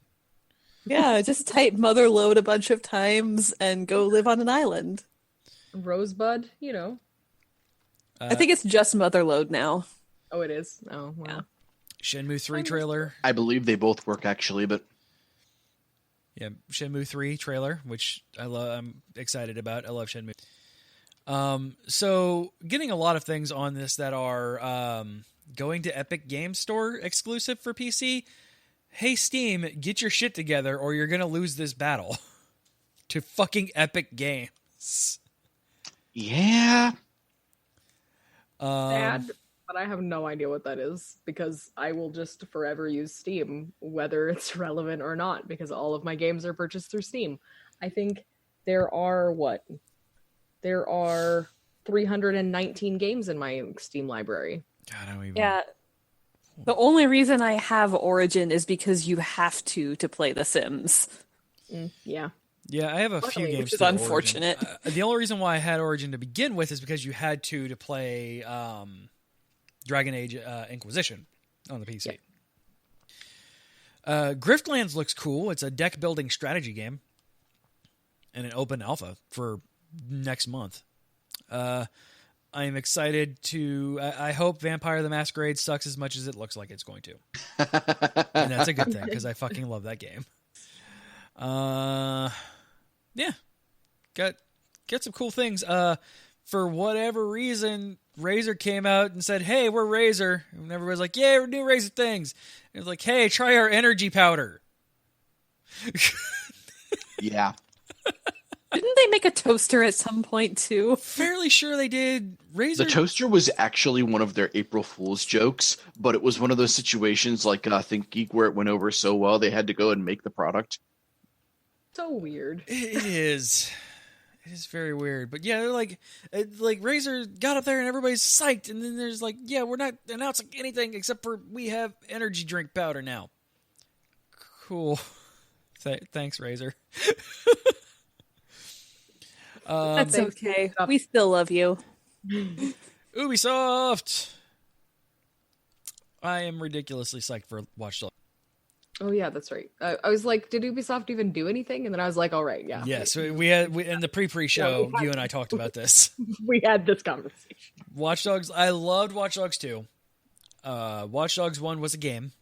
Yeah, just type motherload a bunch of times and go live on an island. Rosebud, I think it's just motherload now. Oh, it is? Oh, wow. Yeah. Shenmue 3 trailer. I believe they both work, actually, but... Yeah, Shenmue 3 trailer, which I'm excited about. I love Shenmue. So, getting a lot of things on this that are going to Epic Games Store exclusive for PC. Hey, Steam, get your shit together or you're going to lose this battle to fucking Epic Games. Yeah. Sad, but I have no idea what that is because I will just forever use Steam, whether it's relevant or not, because all of my games are purchased through Steam. I think there are 319 games in my Steam library. God, I don't even... Yeah. The only reason I have Origin is because you have to play The Sims. Yeah. Yeah, I have a few games. Which is unfortunate. The only reason why I had Origin to begin with is because you had to play Dragon Age Inquisition on the PC. Yeah. Griftlands looks cool. It's a deck-building strategy game. And an open alpha for next month. I am excited to... I hope Vampire the Masquerade sucks as much as it looks like it's going to. And that's a good thing, because I fucking love that game. Yeah. Got some cool things. For whatever reason, Razer came out and said, "Hey, we're Razer." And everybody's like, "Yeah, we're new Razer things." And it's like, "Hey, try our energy powder." Yeah. Didn't they make a toaster at some point, too? Fairly sure they did. Razer... The toaster was actually one of their April Fool's jokes, but it was one of those situations like Think Geek where it went over so well they had to go and make the product. So weird. It is. It is very weird. But yeah, they're like Razer got up there and everybody's psyched. And then there's like, yeah, we're not announcing anything except for we have energy drink powder now. Cool. Thanks, Razer. That's okay. We still love you. Ubisoft. I am ridiculously psyched for Watch Dogs. Oh yeah, that's right. I was like, did Ubisoft even do anything? And then I was like, all right, yeah. Yes, we had in the pre-show. You and I talked about this. We had this conversation. Watch Dogs. I loved Watch Dogs 2. Watch Dogs 1 was a game.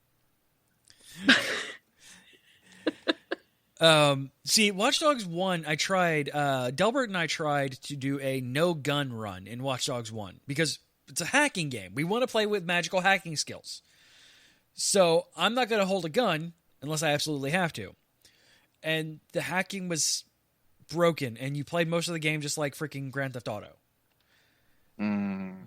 See, Watch Dogs 1, I tried, Delbert and I tried to do a no-gun run in Watch Dogs 1, because it's a hacking game. We want to play with magical hacking skills. So, I'm not going to hold a gun unless I absolutely have to. And the hacking was broken, and you played most of the game just like freaking Grand Theft Auto.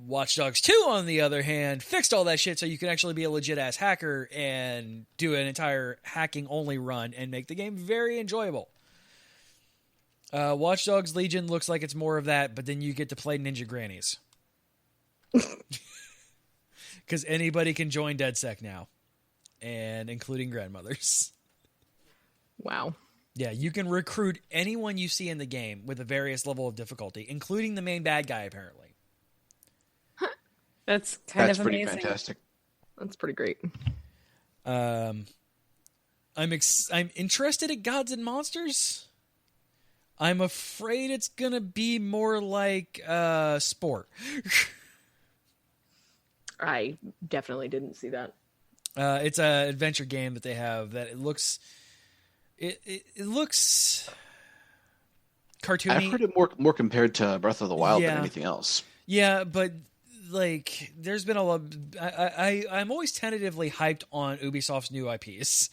Watch Dogs 2, on the other hand, fixed all that shit so you can actually be a legit-ass hacker and do an entire hacking-only run and make the game very enjoyable. Watch Dogs Legion looks like it's more of that, but then you get to play ninja grannies. Because anybody can join DedSec now, and including grandmothers. Wow. Yeah, you can recruit anyone you see in the game with a various level of difficulty, including the main bad guy, apparently. That's kind That's of pretty amazing. fantastic. That's pretty great. I'm interested in Gods and Monsters. I'm afraid it's gonna be more like Sport. I definitely didn't see that. It's an adventure game that they have that it looks cartoony. I've heard it more compared to Breath of the Wild Yeah. than anything else. Yeah, but like, there's been a lot. I'm always tentatively hyped on Ubisoft's new IPs.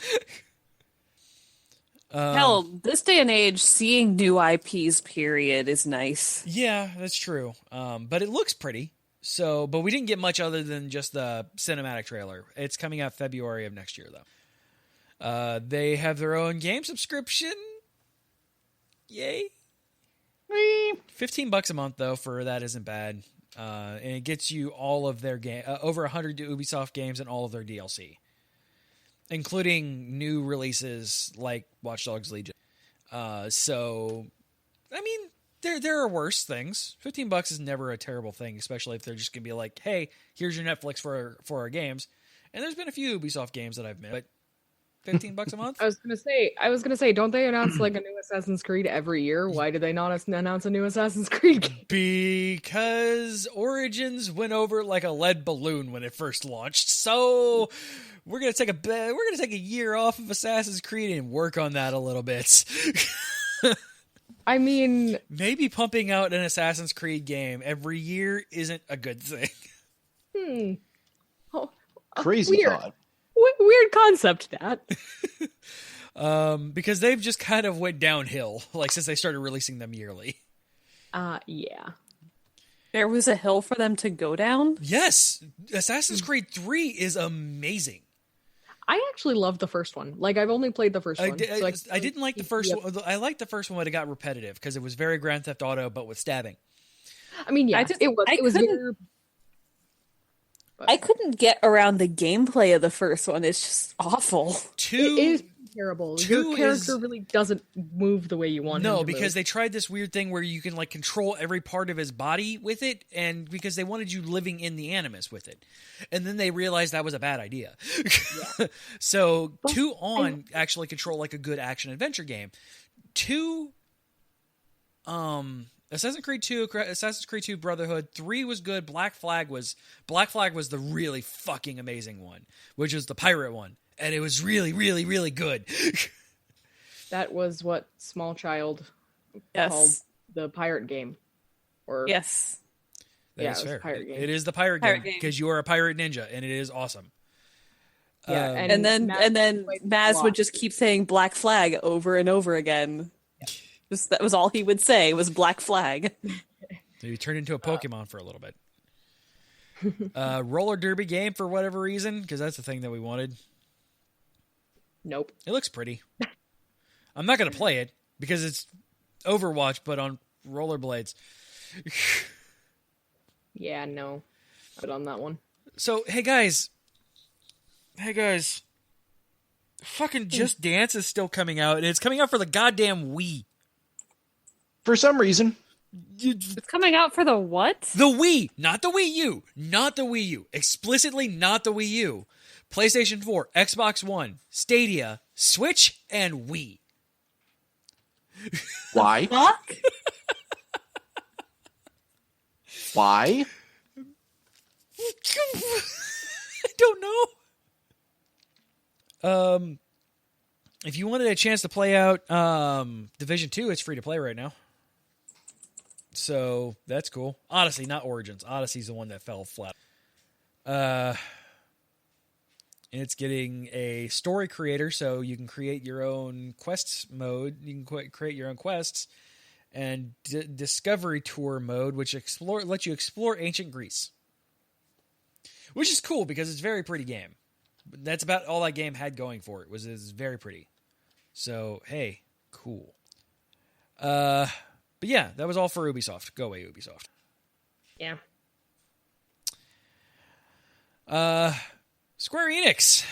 Hell, this day and age, seeing new IPs, period, is nice. Yeah, that's true. But it looks pretty. So, but we didn't get much other than just the cinematic trailer. It's coming out February of next year, though. They have their own game subscription. Yay. $15 a month, though, for that isn't bad. And it gets you all of their game, over 100 Ubisoft games and all of their DLC, including new releases like Watch Dogs Legion. So, I mean, there are worse things. $15 is never a terrible thing, especially if they're just gonna be like, "Hey, here's your Netflix for our games." And there's been a few Ubisoft games that I've missed, but $15 a month. I was gonna say, don't they announce like a new Assassin's Creed every year? Why did they not announce a new Assassin's Creed game? Because Origins went over like a lead balloon when it first launched. So we're gonna take a year off of Assassin's Creed and work on that a little bit. I mean, maybe pumping out an Assassin's Creed game every year isn't a good thing. Crazy weird. thought. Weird concept, that. Because they've just kind of went downhill, like since they started releasing them yearly. Yeah. There was a hill for them to go down? Yes, Assassin's Creed 3 is amazing. I actually loved the first one. Like, I've only played the first one. I didn't like the first one. I liked the first one when it got repetitive because it was very Grand Theft Auto, but with stabbing. I mean, yeah, it was very... I couldn't get around the gameplay of the first one. It's just awful. It is terrible. Your character really doesn't move the way you want him to because move. they tried this weird thing where you can like control every part of his body with it, and because they wanted you living in the Animus with it. And then they realized that was a bad idea. Yeah. So 2 actually control like a good action adventure game. 2 Assassin's Creed 2, Assassin's Creed 2 Brotherhood, 3 was good. Black Flag was the really fucking amazing one, which was the pirate one, and it was really, really, really good. That was what Small Child called the pirate game. Or yes, that is it was fair. a pirate game. It is the pirate game because you are a pirate ninja, and it is awesome. Yeah, and then Maz would just keep saying Black Flag over and over again. Just, that was all he would say was Black Flag. So you turned into a Pokemon for a little bit. Roller derby game for whatever reason, because that's the thing that we wanted. Nope. It looks pretty. I'm not going to play it because it's Overwatch, but on rollerblades. Yeah, no. But on that one. So, hey guys. Fucking Just Dance is still coming out, and it's coming out for the goddamn Wii. For some reason. It's coming out for the what? The Wii, not the Wii U. Not the Wii U. Explicitly not the Wii U. PlayStation 4, Xbox One, Stadia, Switch, and Wii. Why? Fuck? Why? I don't know. If you wanted a chance to play out Division 2, it's free to play right now. So that's cool. Odyssey, not Origins. Odyssey's the one that fell flat. It's getting a story creator, so you can create your own quests mode. You can create your own quests, and discovery tour mode, which lets you explore ancient Greece. which is cool because it's a very pretty game. That's about all that game had going for it. Was it's very pretty. So hey, cool. But yeah, that was all for Ubisoft. Go away, Ubisoft. Yeah. Square Enix.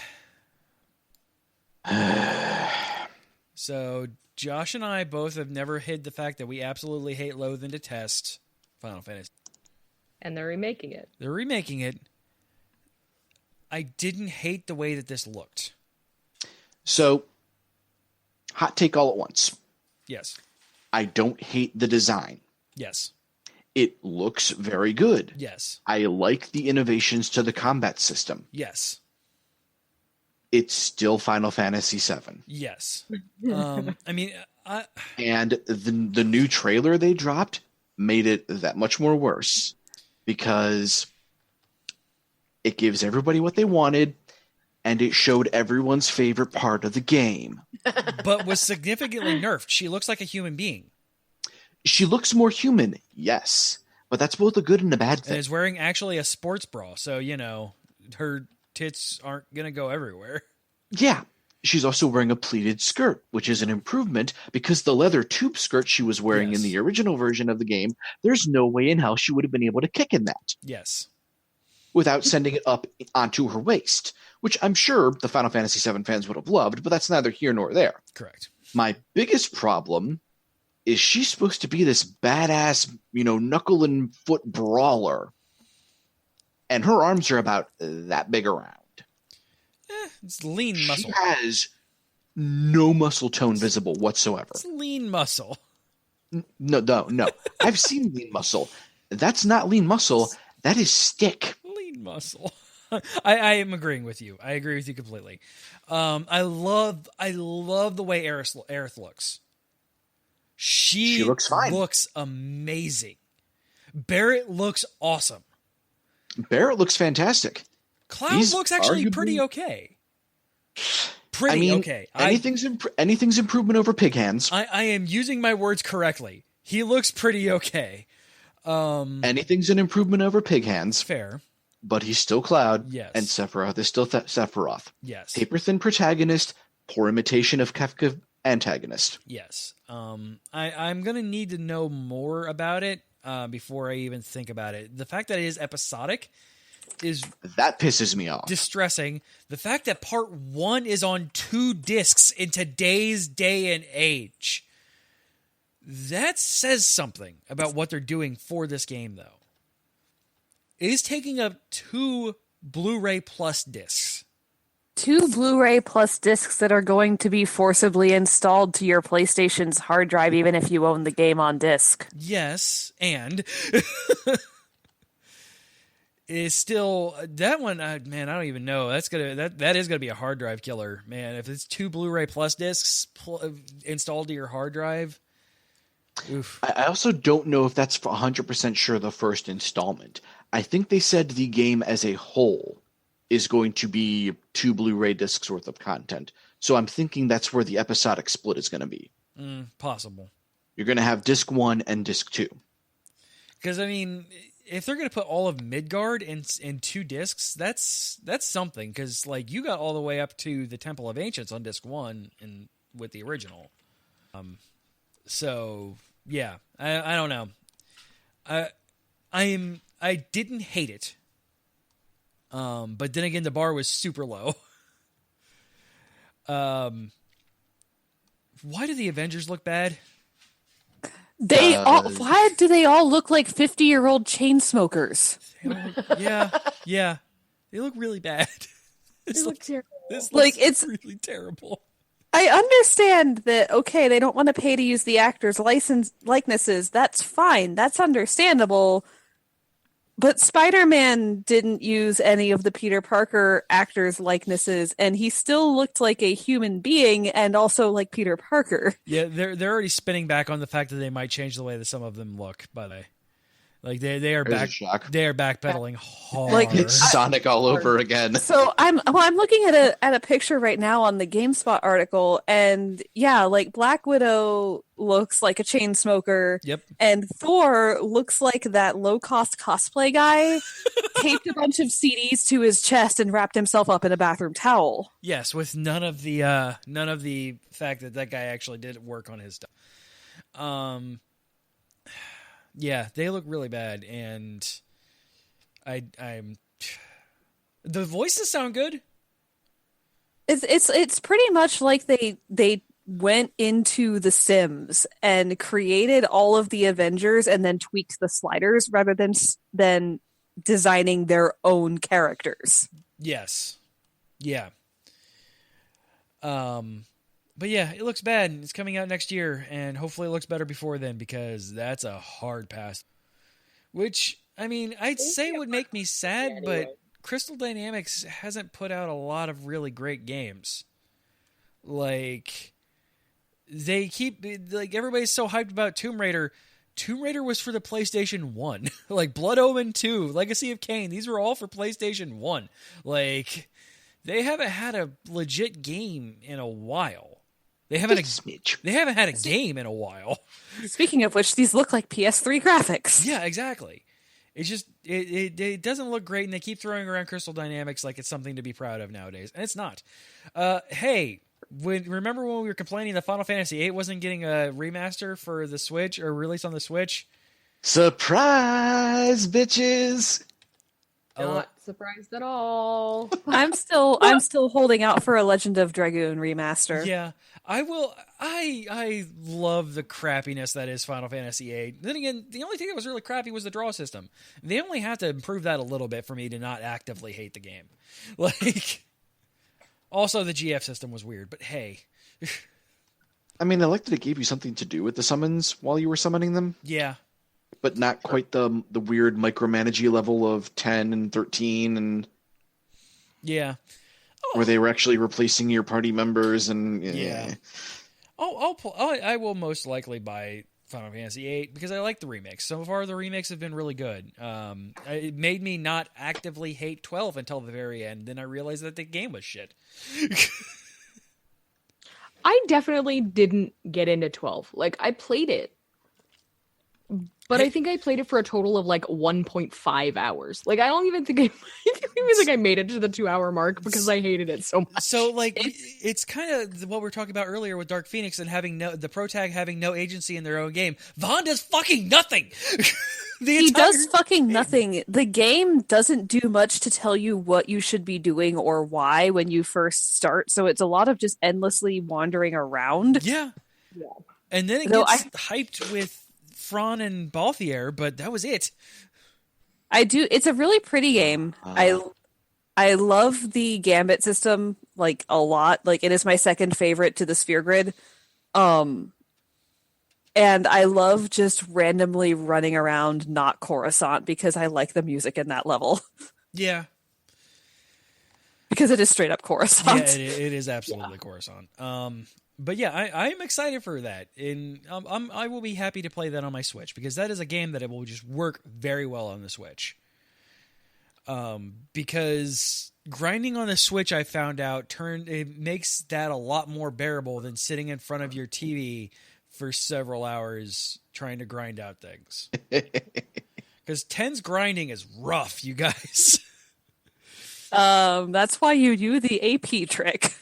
So Josh and I both have never hid the fact that we absolutely hate, loathe, and detest Final Fantasy. And they're remaking it. They're remaking it. I didn't hate the way that this looked. So, hot take all at once. Yes. I don't hate the design. Yes. It looks very good. Yes. I like the innovations to the combat system. Yes. It's still Final Fantasy VII. Yes. I mean, and the new trailer they dropped made it that much more worse because it gives everybody what they wanted and it showed everyone's favorite part of the game. But was significantly nerfed. She looks like a human being. She looks more human, yes. But that's both a good and a bad thing. And is wearing actually a sports bra, so, you know, her tits aren't going to go everywhere. Yeah. She's also wearing a pleated skirt, which is an improvement because the leather tube skirt she was wearing in the original version of the game, there's no way in hell she would have been able to kick in that. Yes. Without sending it up onto her waist, which I'm sure the Final Fantasy VII fans would have loved, but that's neither here nor there. Correct. My biggest problem is she's supposed to be this badass, knuckle and foot brawler. And her arms are about that big around. It's lean muscle. She has no muscle tone visible whatsoever. It's lean muscle. No. I've seen lean muscle. That's not lean muscle. That is stick. Lean muscle. I am agreeing with you. I agree with you completely. I love the way Aerith looks. She looks fine. Looks amazing. Barrett looks awesome. Barrett looks fantastic. Cloud looks actually pretty okay. Okay. Anything's improvement over pig hands. I am using my words correctly. He looks pretty okay. Anything's an improvement over pig hands. Fair. But he's still Cloud. Yes. And Sephiroth is still Sephiroth. Yes. Paper-thin protagonist, poor imitation of Kefka antagonist. Yes. I'm going to need to know more about it before I even think about it. The fact that it is episodic is... That pisses me off. Distressing. The fact that part 1 is on 2 discs in today's day and age. That says something about what they're doing for this game, though. It is taking up 2 Blu-ray Plus discs. 2 Blu-ray Plus discs that are going to be forcibly installed to your PlayStation's hard drive, even if you own the game on disc. Yes, and is still that one. Man, I don't even know. That is gonna be a hard drive killer, man. If it's 2 Blu-ray Plus discs installed to your hard drive. Oof. I also don't know if that's 100% sure the first installment. I think they said the game as a whole is going to be 2 Blu-ray discs worth of content. So I'm thinking that's where the episodic split is going to be. Possible. You're going to have disc 1 and disc 2. Because, I mean, if they're going to put all of Midgard in 2 discs, that's something. Because, like, you got all the way up to the Temple of Ancients on disc 1 with the original. So, yeah. I don't know. I didn't hate it. But then again, the bar was super low. Why do the Avengers look bad? Why do they all look like 50-year-old chain smokers? Yeah. They look really bad. They look terrible. It's really terrible. I understand that, okay, they don't want to pay to use the actors' likenesses. That's fine. That's understandable. But Spider-Man didn't use any of the Peter Parker actors' likenesses, and he still looked like a human being and also like Peter Parker. Yeah, they're already spinning back on the fact that they might change the way that some of them look, but Like they are There's a back. shock. They are backpedaling hard. Like, It's Sonic all over again. So I'm looking at a picture right now on the GameSpot article, and yeah, like Black Widow looks like a chain smoker. Yep. And Thor looks like that low cost cosplay guy taped a bunch of CDs to his chest and wrapped himself up in a bathroom towel. Yes, with none of the fact that guy actually did work on his stuff. Yeah, they look really bad, and I'm. The voices sound good. It's pretty much like they went into The Sims and created all of the Avengers and then tweaked the sliders rather than designing their own characters. Yes. Yeah. But yeah, it looks bad. It's coming out next year, and hopefully it looks better before then, because that's a hard pass. Which, I mean, I'd say would make me sad, but Crystal Dynamics hasn't put out a lot of really great games. Like, they keep, like, everybody's so hyped about Tomb Raider. Tomb Raider was for the PlayStation 1. Like, Blood Omen 2, Legacy of Kain, these were all for PlayStation 1. Like, they haven't had a legit game in a while. They haven't had a game in a while. Speaking of which, these look like PS3 graphics. Yeah, exactly. It's just it doesn't look great, and they keep throwing around Crystal Dynamics like it's something to be proud of nowadays, and it's not. Hey, remember when we were complaining that Final Fantasy VIII wasn't getting a remaster for the Switch or release on the Switch? Surprise, bitches! Not surprised at all. I'm still holding out for a Legend of Dragoon remaster. Yeah, I will. I love the crappiness that is Final Fantasy VIII. Then again, the only thing that was really crappy was the draw system. They only have to improve that a little bit for me to not actively hate the game. Like, also the GF system was weird, but hey. I mean, I like that it gave you something to do with the summons while you were summoning them. Yeah. But not quite the weird micromanagey level of 10 and 13, and yeah, where they were actually replacing your party members, and yeah. I will most likely buy Final Fantasy VIII because I like the remakes. So far, the remakes have been really good. It made me not actively hate 12 until the very end. Then I realized that the game was shit. I definitely didn't get into 12. Like, I played it. But I think I played it for a total of like 1.5 hours. Like, I don't even think I made it to the 2-hour mark because I hated it so much. So, like, it's kind of what we were talking about earlier with Dark Phoenix and having the protag having no agency in their own game. Vaughn does fucking nothing. He does fucking nothing. The game doesn't do much to tell you what you should be doing or why when you first start. So it's a lot of just endlessly wandering around. Yeah. And then it gets hyped with Fran and Balthier, but that was it. I do. It's a really pretty game. I love the Gambit system like a lot. Like, it is my second favorite to the Sphere Grid. And I love just randomly running around not Coruscant because I like the music in that level. Yeah. Because it is straight up Coruscant. Yeah, it is absolutely Coruscant. But yeah, I'm excited for that, and I will be happy to play that on my Switch because that is a game that it will just work very well on the Switch. Because grinding on the Switch, I found out it makes that a lot more bearable than sitting in front of your TV for several hours trying to grind out things. Because 10's grinding is rough, you guys. That's why you do the AP trick.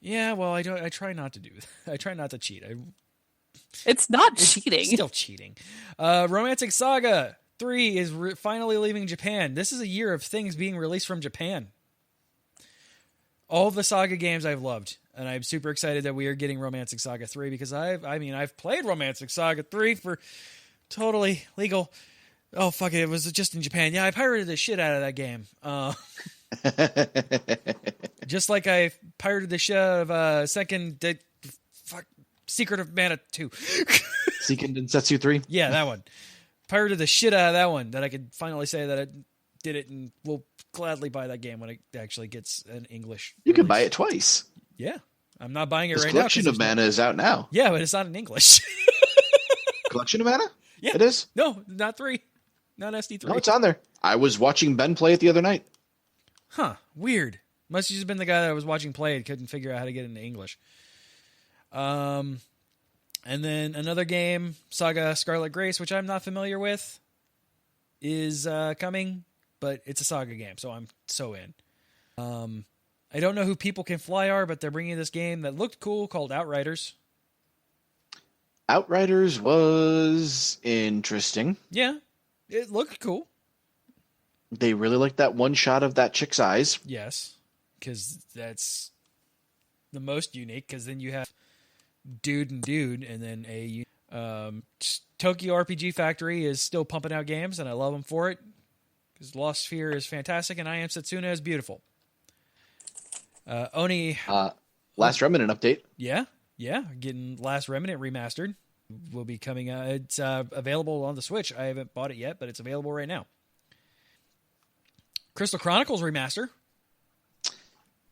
Yeah, well, I try not to do that. I try not to cheat. It's not cheating. It's still cheating. Romantic Saga 3 is finally leaving Japan. This is a year of things being released from Japan. All the Saga games I've loved, and I'm super excited that we are getting Romantic Saga 3 because I've played Romantic Saga 3 for totally legal. Oh, fuck it. It was just in Japan. Yeah, I pirated the shit out of that game. Just like I pirated the shit out of Secret of Mana 2. Seiken Densetsu 3? Yeah, that one. Pirated the shit out of that one, that I could finally say that I did it, and will gladly buy that game when it actually gets an English. You can buy it twice. Yeah. I'm not buying it right now. Collection of Mana is out now. Yeah, but it's not in English. Collection of Mana? Yeah. It is? No, not 3. not SD3. No, it's on there. I was watching Ben play it the other night. Huh, weird. Must have just been the guy that I was watching play and couldn't figure out how to get into English. And then another game, Saga Scarlet Grace, which I'm not familiar with, is coming, but it's a Saga game, so I'm so in. I don't know who People Can Fly are, but they're bringing this game that looked cool called Outriders. Outriders was interesting. Yeah, it looked cool. They really liked that one shot of that chick's eyes. Yes, because that's the most unique, because then you have dude, and then a Tokyo RPG Factory is still pumping out games, and I love them for it, because Lost Sphere is fantastic, and I Am Setsuna is beautiful. Oni... Last Remnant update. Yeah, getting Last Remnant remastered will be coming out. It's available on the Switch. I haven't bought it yet, but it's available right now. Crystal Chronicles remaster.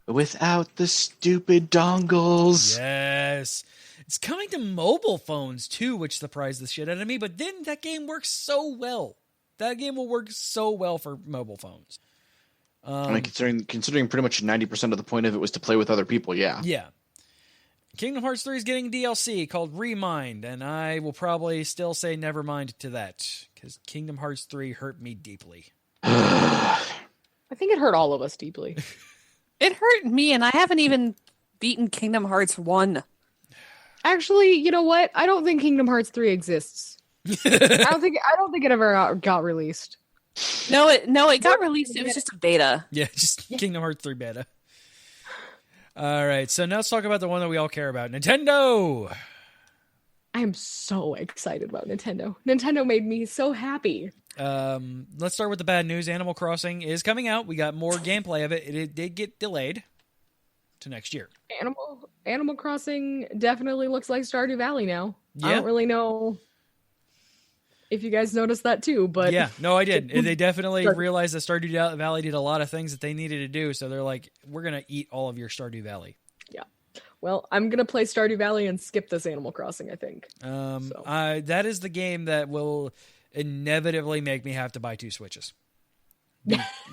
Without the stupid dongles. Yes. It's coming to mobile phones too, which surprised the shit out of me, but then that game works so well. That game will work so well for mobile phones. I mean, considering pretty much 90% of the point of it was to play with other people, yeah. Yeah. Kingdom Hearts 3 is getting DLC called Remind, and I will probably still say never mind to that, because Kingdom Hearts 3 hurt me deeply. I think it hurt all of us deeply. It hurt me, and I haven't even beaten Kingdom Hearts 1. Actually, you know what? I don't think Kingdom Hearts 3 exists. I don't think it ever got released. No, it got released. It was just a beta. Yeah, just Kingdom Hearts 3 beta. All right, so now let's talk about the one that we all care about, Nintendo. I am so excited about Nintendo. Nintendo made me so happy. Let's start with the bad news. Animal Crossing is coming out. We got more gameplay of it. It did get delayed to next year. Animal Crossing definitely looks like Stardew Valley now. Yeah. I don't really know if you guys noticed that too, but yeah, no, I did. They definitely realized that Stardew Valley did a lot of things that they needed to do, so they're like, we're going to eat all of your Stardew Valley. Yeah. Well, I'm going to play Stardew Valley and skip this Animal Crossing, I think. That is the game that will inevitably make me have to buy 2 Switches.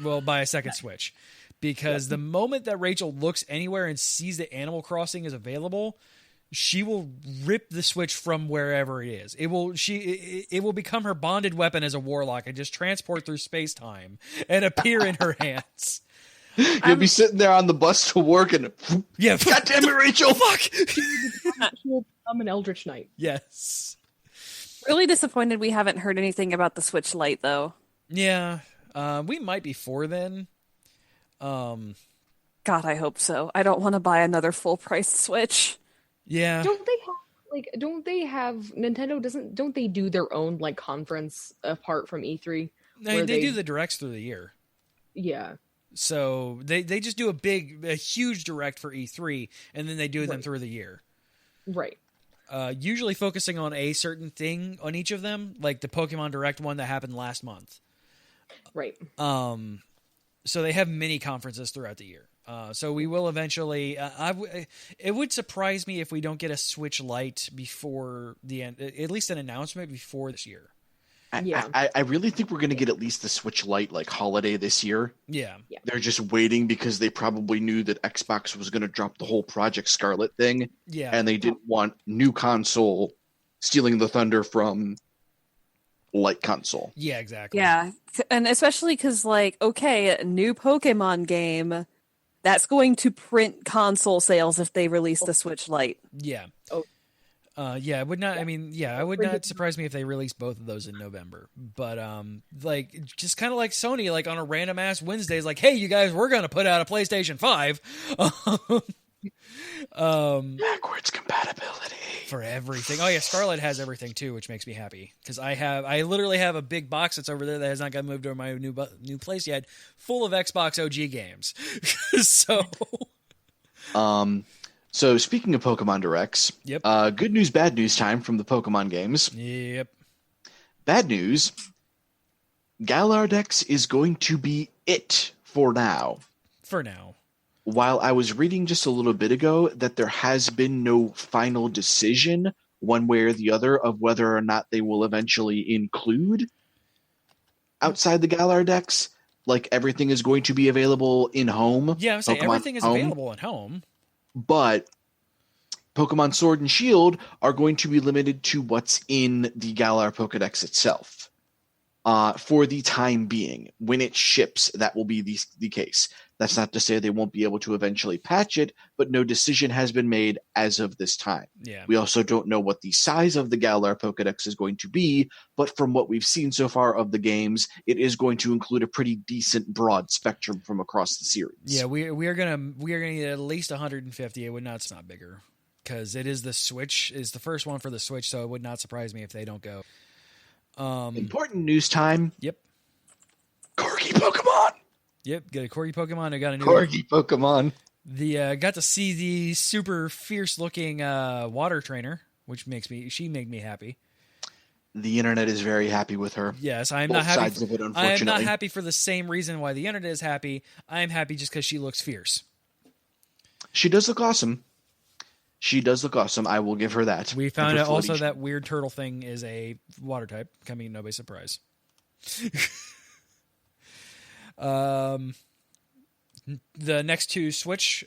Well, buy a second Switch. Because the moment that Rachel looks anywhere and sees that Animal Crossing is available, she will rip the Switch from wherever it is. It will become her bonded weapon as a warlock and just transport through space-time and appear in her hands. You'll be sitting there on the bus to work and... Yeah. God damn it, Rachel! Fuck! She will become an Eldritch Knight. Yes. Really disappointed we haven't heard anything about the Switch Lite, though. Yeah. We might be for then. God, I hope so. I don't want to buy another full-priced Switch. Yeah. Don't they do their own like conference apart from E3? They do the directs through the year. Yeah. So they just do a huge direct for E3, and then they do them through the year. Right. Usually focusing on a certain thing on each of them, like the Pokemon Direct one that happened last month. Right. So they have mini conferences throughout the year. So we will eventually. It would surprise me if we don't get a Switch Lite before the end, at least an announcement before this year. I really think we're going to get at least the Switch Lite like holiday this year. Yeah. They're just waiting because they probably knew that Xbox was going to drop the whole Project Scarlet thing. Yeah. And they didn't want new console stealing the thunder from light console. Yeah, exactly. Yeah, and especially because, like, okay, a new Pokemon game, that's going to print console sales if they release the Switch Lite. Yeah. Yeah, it would not. I mean, yeah, it would not surprise me if they released both of those in November. But like, just kind of like Sony, like on a random ass Wednesday, is like, hey, you guys, we're gonna put out a PlayStation 5. Backwards compatibility for everything. Oh yeah, Scarlet has everything too, which makes me happy because I literally have a big box that's over there that has not got moved to my new place yet, full of Xbox OG games. So speaking of Pokemon Directs, yep. Good news, bad news time from the Pokemon games. Yep. Bad news, Galardex is going to be it for now. For now. While I was reading just a little bit ago that there has been no final decision one way or the other of whether or not they will eventually include outside the Galar decks. Like, everything is going to be available in home. Yeah, I'm saying Pokemon everything is Home. available at home. But Pokemon Sword and Shield are going to be limited to what's in the Galar Pokedex itself. For the time being. When it ships, that will be the case. That's not to say they won't be able to eventually patch it, but no decision has been made as of this time. Yeah. We also don't know what the size of the Galar Pokedex is going to be, but from what we've seen so far of the games, it is going to include a pretty decent broad spectrum from across the series. Yeah, we are gonna need at least 150. It would not, it's not bigger, because it is the Switch, is the first one for the Switch, so it would not surprise me if they don't go. Important news time. Yep. Corgi Pokemon. Yep, get a Corgi Pokemon. I got a new Corgi Pokemon. The got to see the super fierce looking water trainer, which she made me happy. The internet is very happy with her. Yes, I'm Both not happy. sides of it, I am unfortunately. not happy for the same reason why the internet is happy. I am happy just because she looks fierce. She does look awesome. She does look awesome. I will give her that. We found out also floaty- that weird turtle thing is a water type, coming nobody's surprise. The next two Smash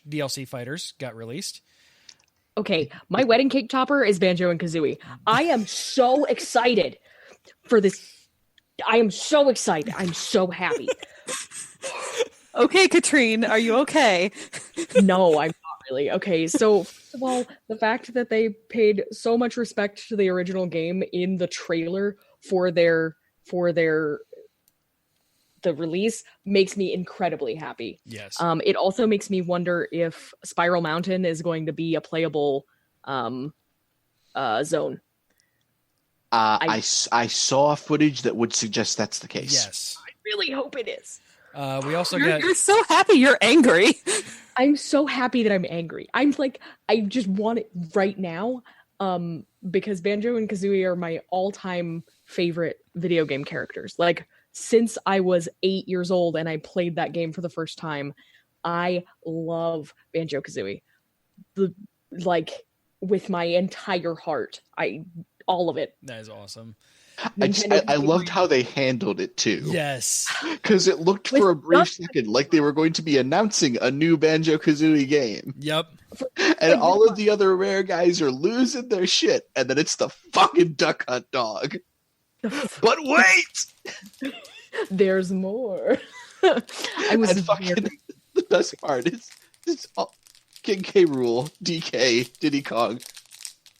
DLC fighters got released. Okay, my wedding cake topper is Banjo and Kazooie. I am so excited for this. I am so excited. I'm so happy. Okay, Katrine, are you okay? No, I'm not really. Okay, so first of all, the fact that they paid so much respect to the original game in the trailer for the release makes me incredibly happy. Yes. It also makes me wonder if Spiral Mountain is going to be a playable zone. I saw footage that would suggest that's the case. Yes. I really hope it is. We also You're so happy you're angry. I'm so happy that I'm angry. I'm like, I just want it right now. Because Banjo and Kazooie are my all-time favorite video game characters. Like, since I was 8 years old and I played that game for the first time, I love Banjo Kazooie. Like, with my entire heart. All of it. That is awesome. I loved how they handled it too. Yes. Because it looked for a brief second like they were going to be announcing a new Banjo-Kazooie game. Yep. And all of the other rare guys are losing their shit, and then it's the fucking Duck Hunt dog. But wait! There's more. The best part is King K. Rool, DK, Diddy Kong.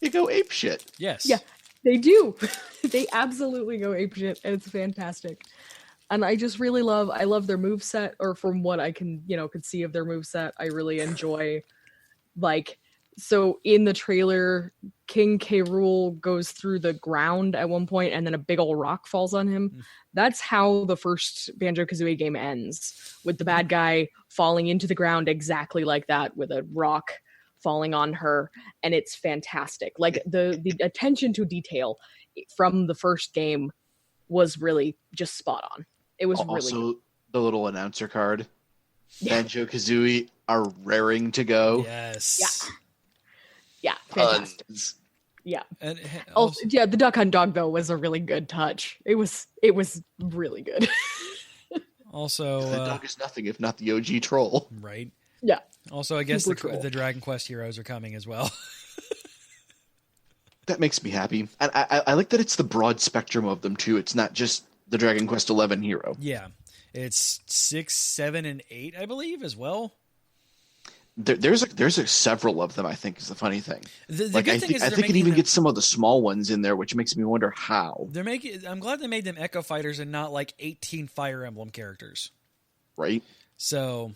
They go ape shit. Yes. Yeah, they do. They absolutely go apeshit, and it's fantastic. And I just really love their moveset, or from what I can see of their moveset, I really enjoy, like, so in the trailer, King K. Rool goes through the ground at one point, and then a big old rock falls on him. That's how the first Banjo-Kazooie game ends, with the bad guy falling into the ground exactly like that, with a rock falling on her, and it's fantastic. Like, the attention to detail from the first game was really just spot on. It was also really good. The little announcer card. Yeah. Banjo-Kazooie are raring to go. Yes. Yeah, fantastic. Tons. Yeah. And Also, yeah, the Duck Hunt dog though was a really good touch. It was really good. Also, The dog is nothing if not the OG troll. Right. Yeah. Also, I guess Super cool. the Dragon Quest heroes are coming as well. That makes me happy. And I like that it's the broad spectrum of them too. It's not just the Dragon Quest XI hero. Yeah. It's 6, 7, and 8, I believe, as well. There's several of them, I think, is the funny thing. The Like, good I thing think is they're it making even them- gets some of the small ones in there, which makes me wonder how. I'm glad they made them Echo Fighters and not like 18 Fire Emblem characters. Right? So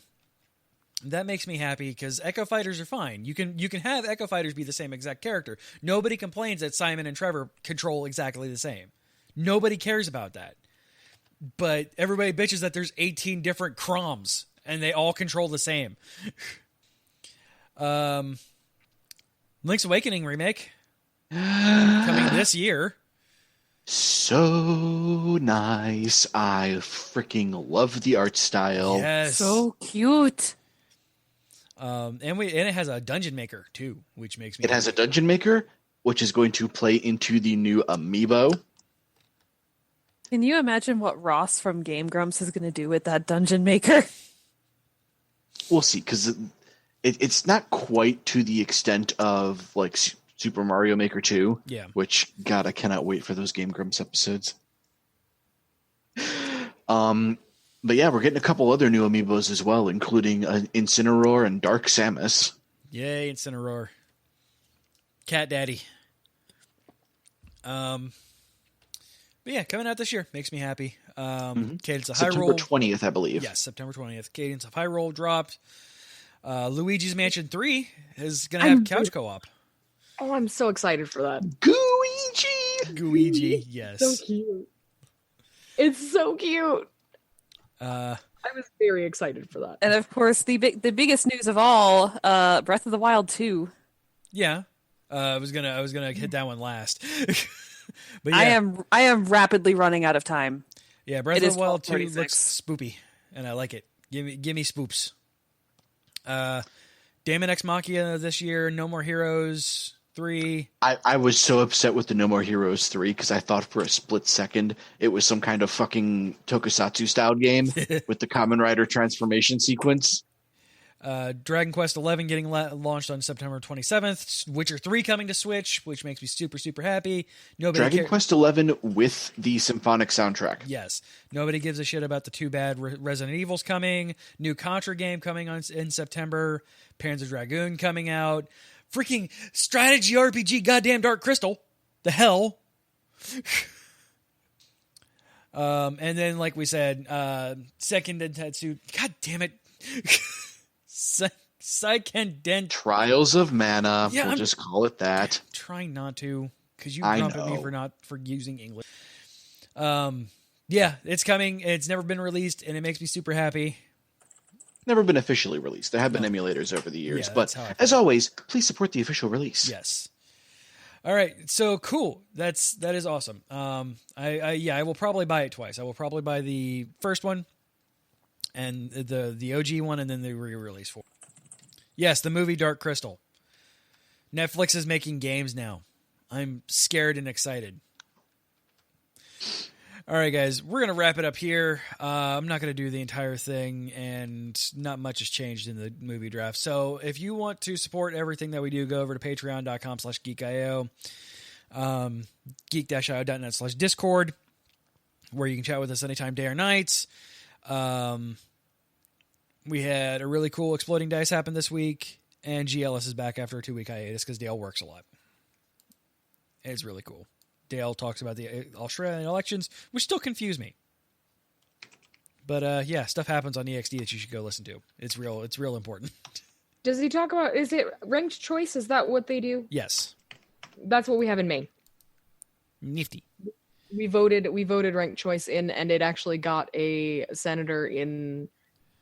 that makes me happy because Echo Fighters are fine. You can have Echo Fighters be the same exact character. Nobody complains that Simon and Trevor control exactly the same. Nobody cares about that. But everybody bitches that there's 18 different Chroms and they all control the same. Link's Awakening remake coming this year. So nice. I freaking love the art style. Yes. So cute. And it has a dungeon maker too, which makes me It has a dungeon maker, which is going to play into the new amiibo. Can you imagine what Ross from Game Grumps is going to do with that dungeon maker? We'll see, because it's not quite to the extent of like Super Mario Maker 2. Yeah. Which, God, I cannot wait for those Game Grumps episodes. But yeah, we're getting a couple other new amiibos as well, including Incineroar and Dark Samus. Yay, Incineroar. Cat Daddy. But yeah, coming out this year makes me happy. Cadence of September Hyrule. 20th, I believe. Yes, September 20th. Cadence of Hyrule dropped. Luigi's Mansion 3 is going to have couch co-op. Oh, I'm so excited for that. Gooigi, yes. So cute. It's so cute. I was very excited for that. And of course, the biggest news of all, Breath of the Wild 2. Yeah. I was gonna hit that one last. But yeah. I am rapidly running out of time. Yeah, Breath of the Wild 2 12:46. looks spoopy, and I like it. Give me spoops. Daemon X Machina this year, No More Heroes 3. I was so upset with the No More Heroes 3 because I thought for a split second it was some kind of fucking tokusatsu style game with the Kamen Rider transformation sequence. Dragon Quest XI getting launched on September 27th. Witcher 3 coming to Switch, which makes me super, super happy. Dragon Quest XI with the symphonic soundtrack. Yes. Nobody gives a shit about the two bad Resident Evils coming. New Contra game coming in September. Panzer Dragoon coming out. Freaking strategy RPG goddamn Dark Crystal. The hell? And then, like we said, second Dentetsu. God damn it. Seiken Den. Trials of Mana. Yeah, we'll just call it that. Trying not to, because you I grumped at me know. for using English. Yeah, it's coming. It's never been released, and it makes me super happy. Never been officially released. There have been emulators over the years, Yeah, but that's how I feel. as always, please support the official release. Yes. All right, so cool. That is awesome. I will probably buy it twice. I will probably buy the first one and the OG one, and then the re-release for. Yes, the movie Dark Crystal. Netflix is making games now. I'm scared and excited. All right, guys, we're going to wrap it up here. I'm not going to do the entire thing, and not much has changed in the movie draft. So if you want to support everything that we do, go over to patreon.com/geekio, geek-io.net/discord, where you can chat with us anytime, day or night. We had a really cool Exploding Dice happen this week, and GLS is back after a 2-week hiatus because Dale works a lot. It's really cool. Dale talks about the Australian elections, which still confuse me. But yeah, stuff happens on EXD that you should go listen to. It's real important. Does he talk about, is it ranked choice? Is that what they do? Yes. That's what we have in Maine. Nifty. We voted ranked choice in, and it actually got a senator in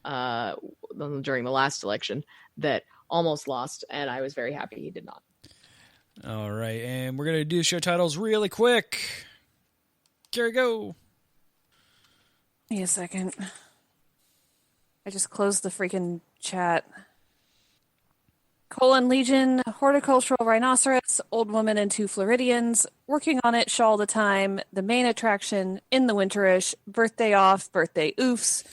during the last election that almost lost, and I was very happy he did not. All right, and we're going to do show titles really quick. Carrie, go. Wait a second. I just closed the freaking chat. Colon Legion, Horticultural Rhinoceros, Old Woman and Two Floridians, Working on It, Shaw all the Time, The Main Attraction, In the Winterish, Birthday Off, Birthday Oofs,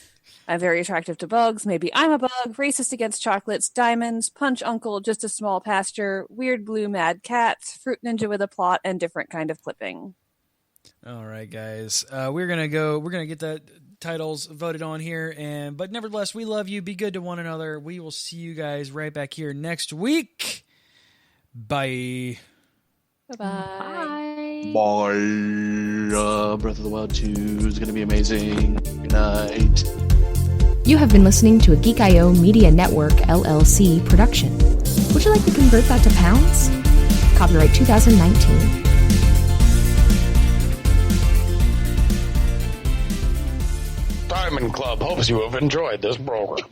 I'm Very Attractive to Bugs, Maybe I'm a Bug, Racist Against Chocolates, Diamonds, Punch Uncle, Just a Small Pasture, Weird Blue Mad Cats, Fruit Ninja with a Plot, and Different Kind of Clipping. All right, guys. We're going to get the titles voted on here, but nevertheless, we love you. Be good to one another. We will see you guys right back here next week. Bye. Bye-bye. Bye. Breath of the Wild 2 is going to be amazing. Good night. You have been listening to a Geek.io Media Network, LLC production. Would you like to convert that to pounds? Copyright 2019. Diamond Club hopes you have enjoyed this program.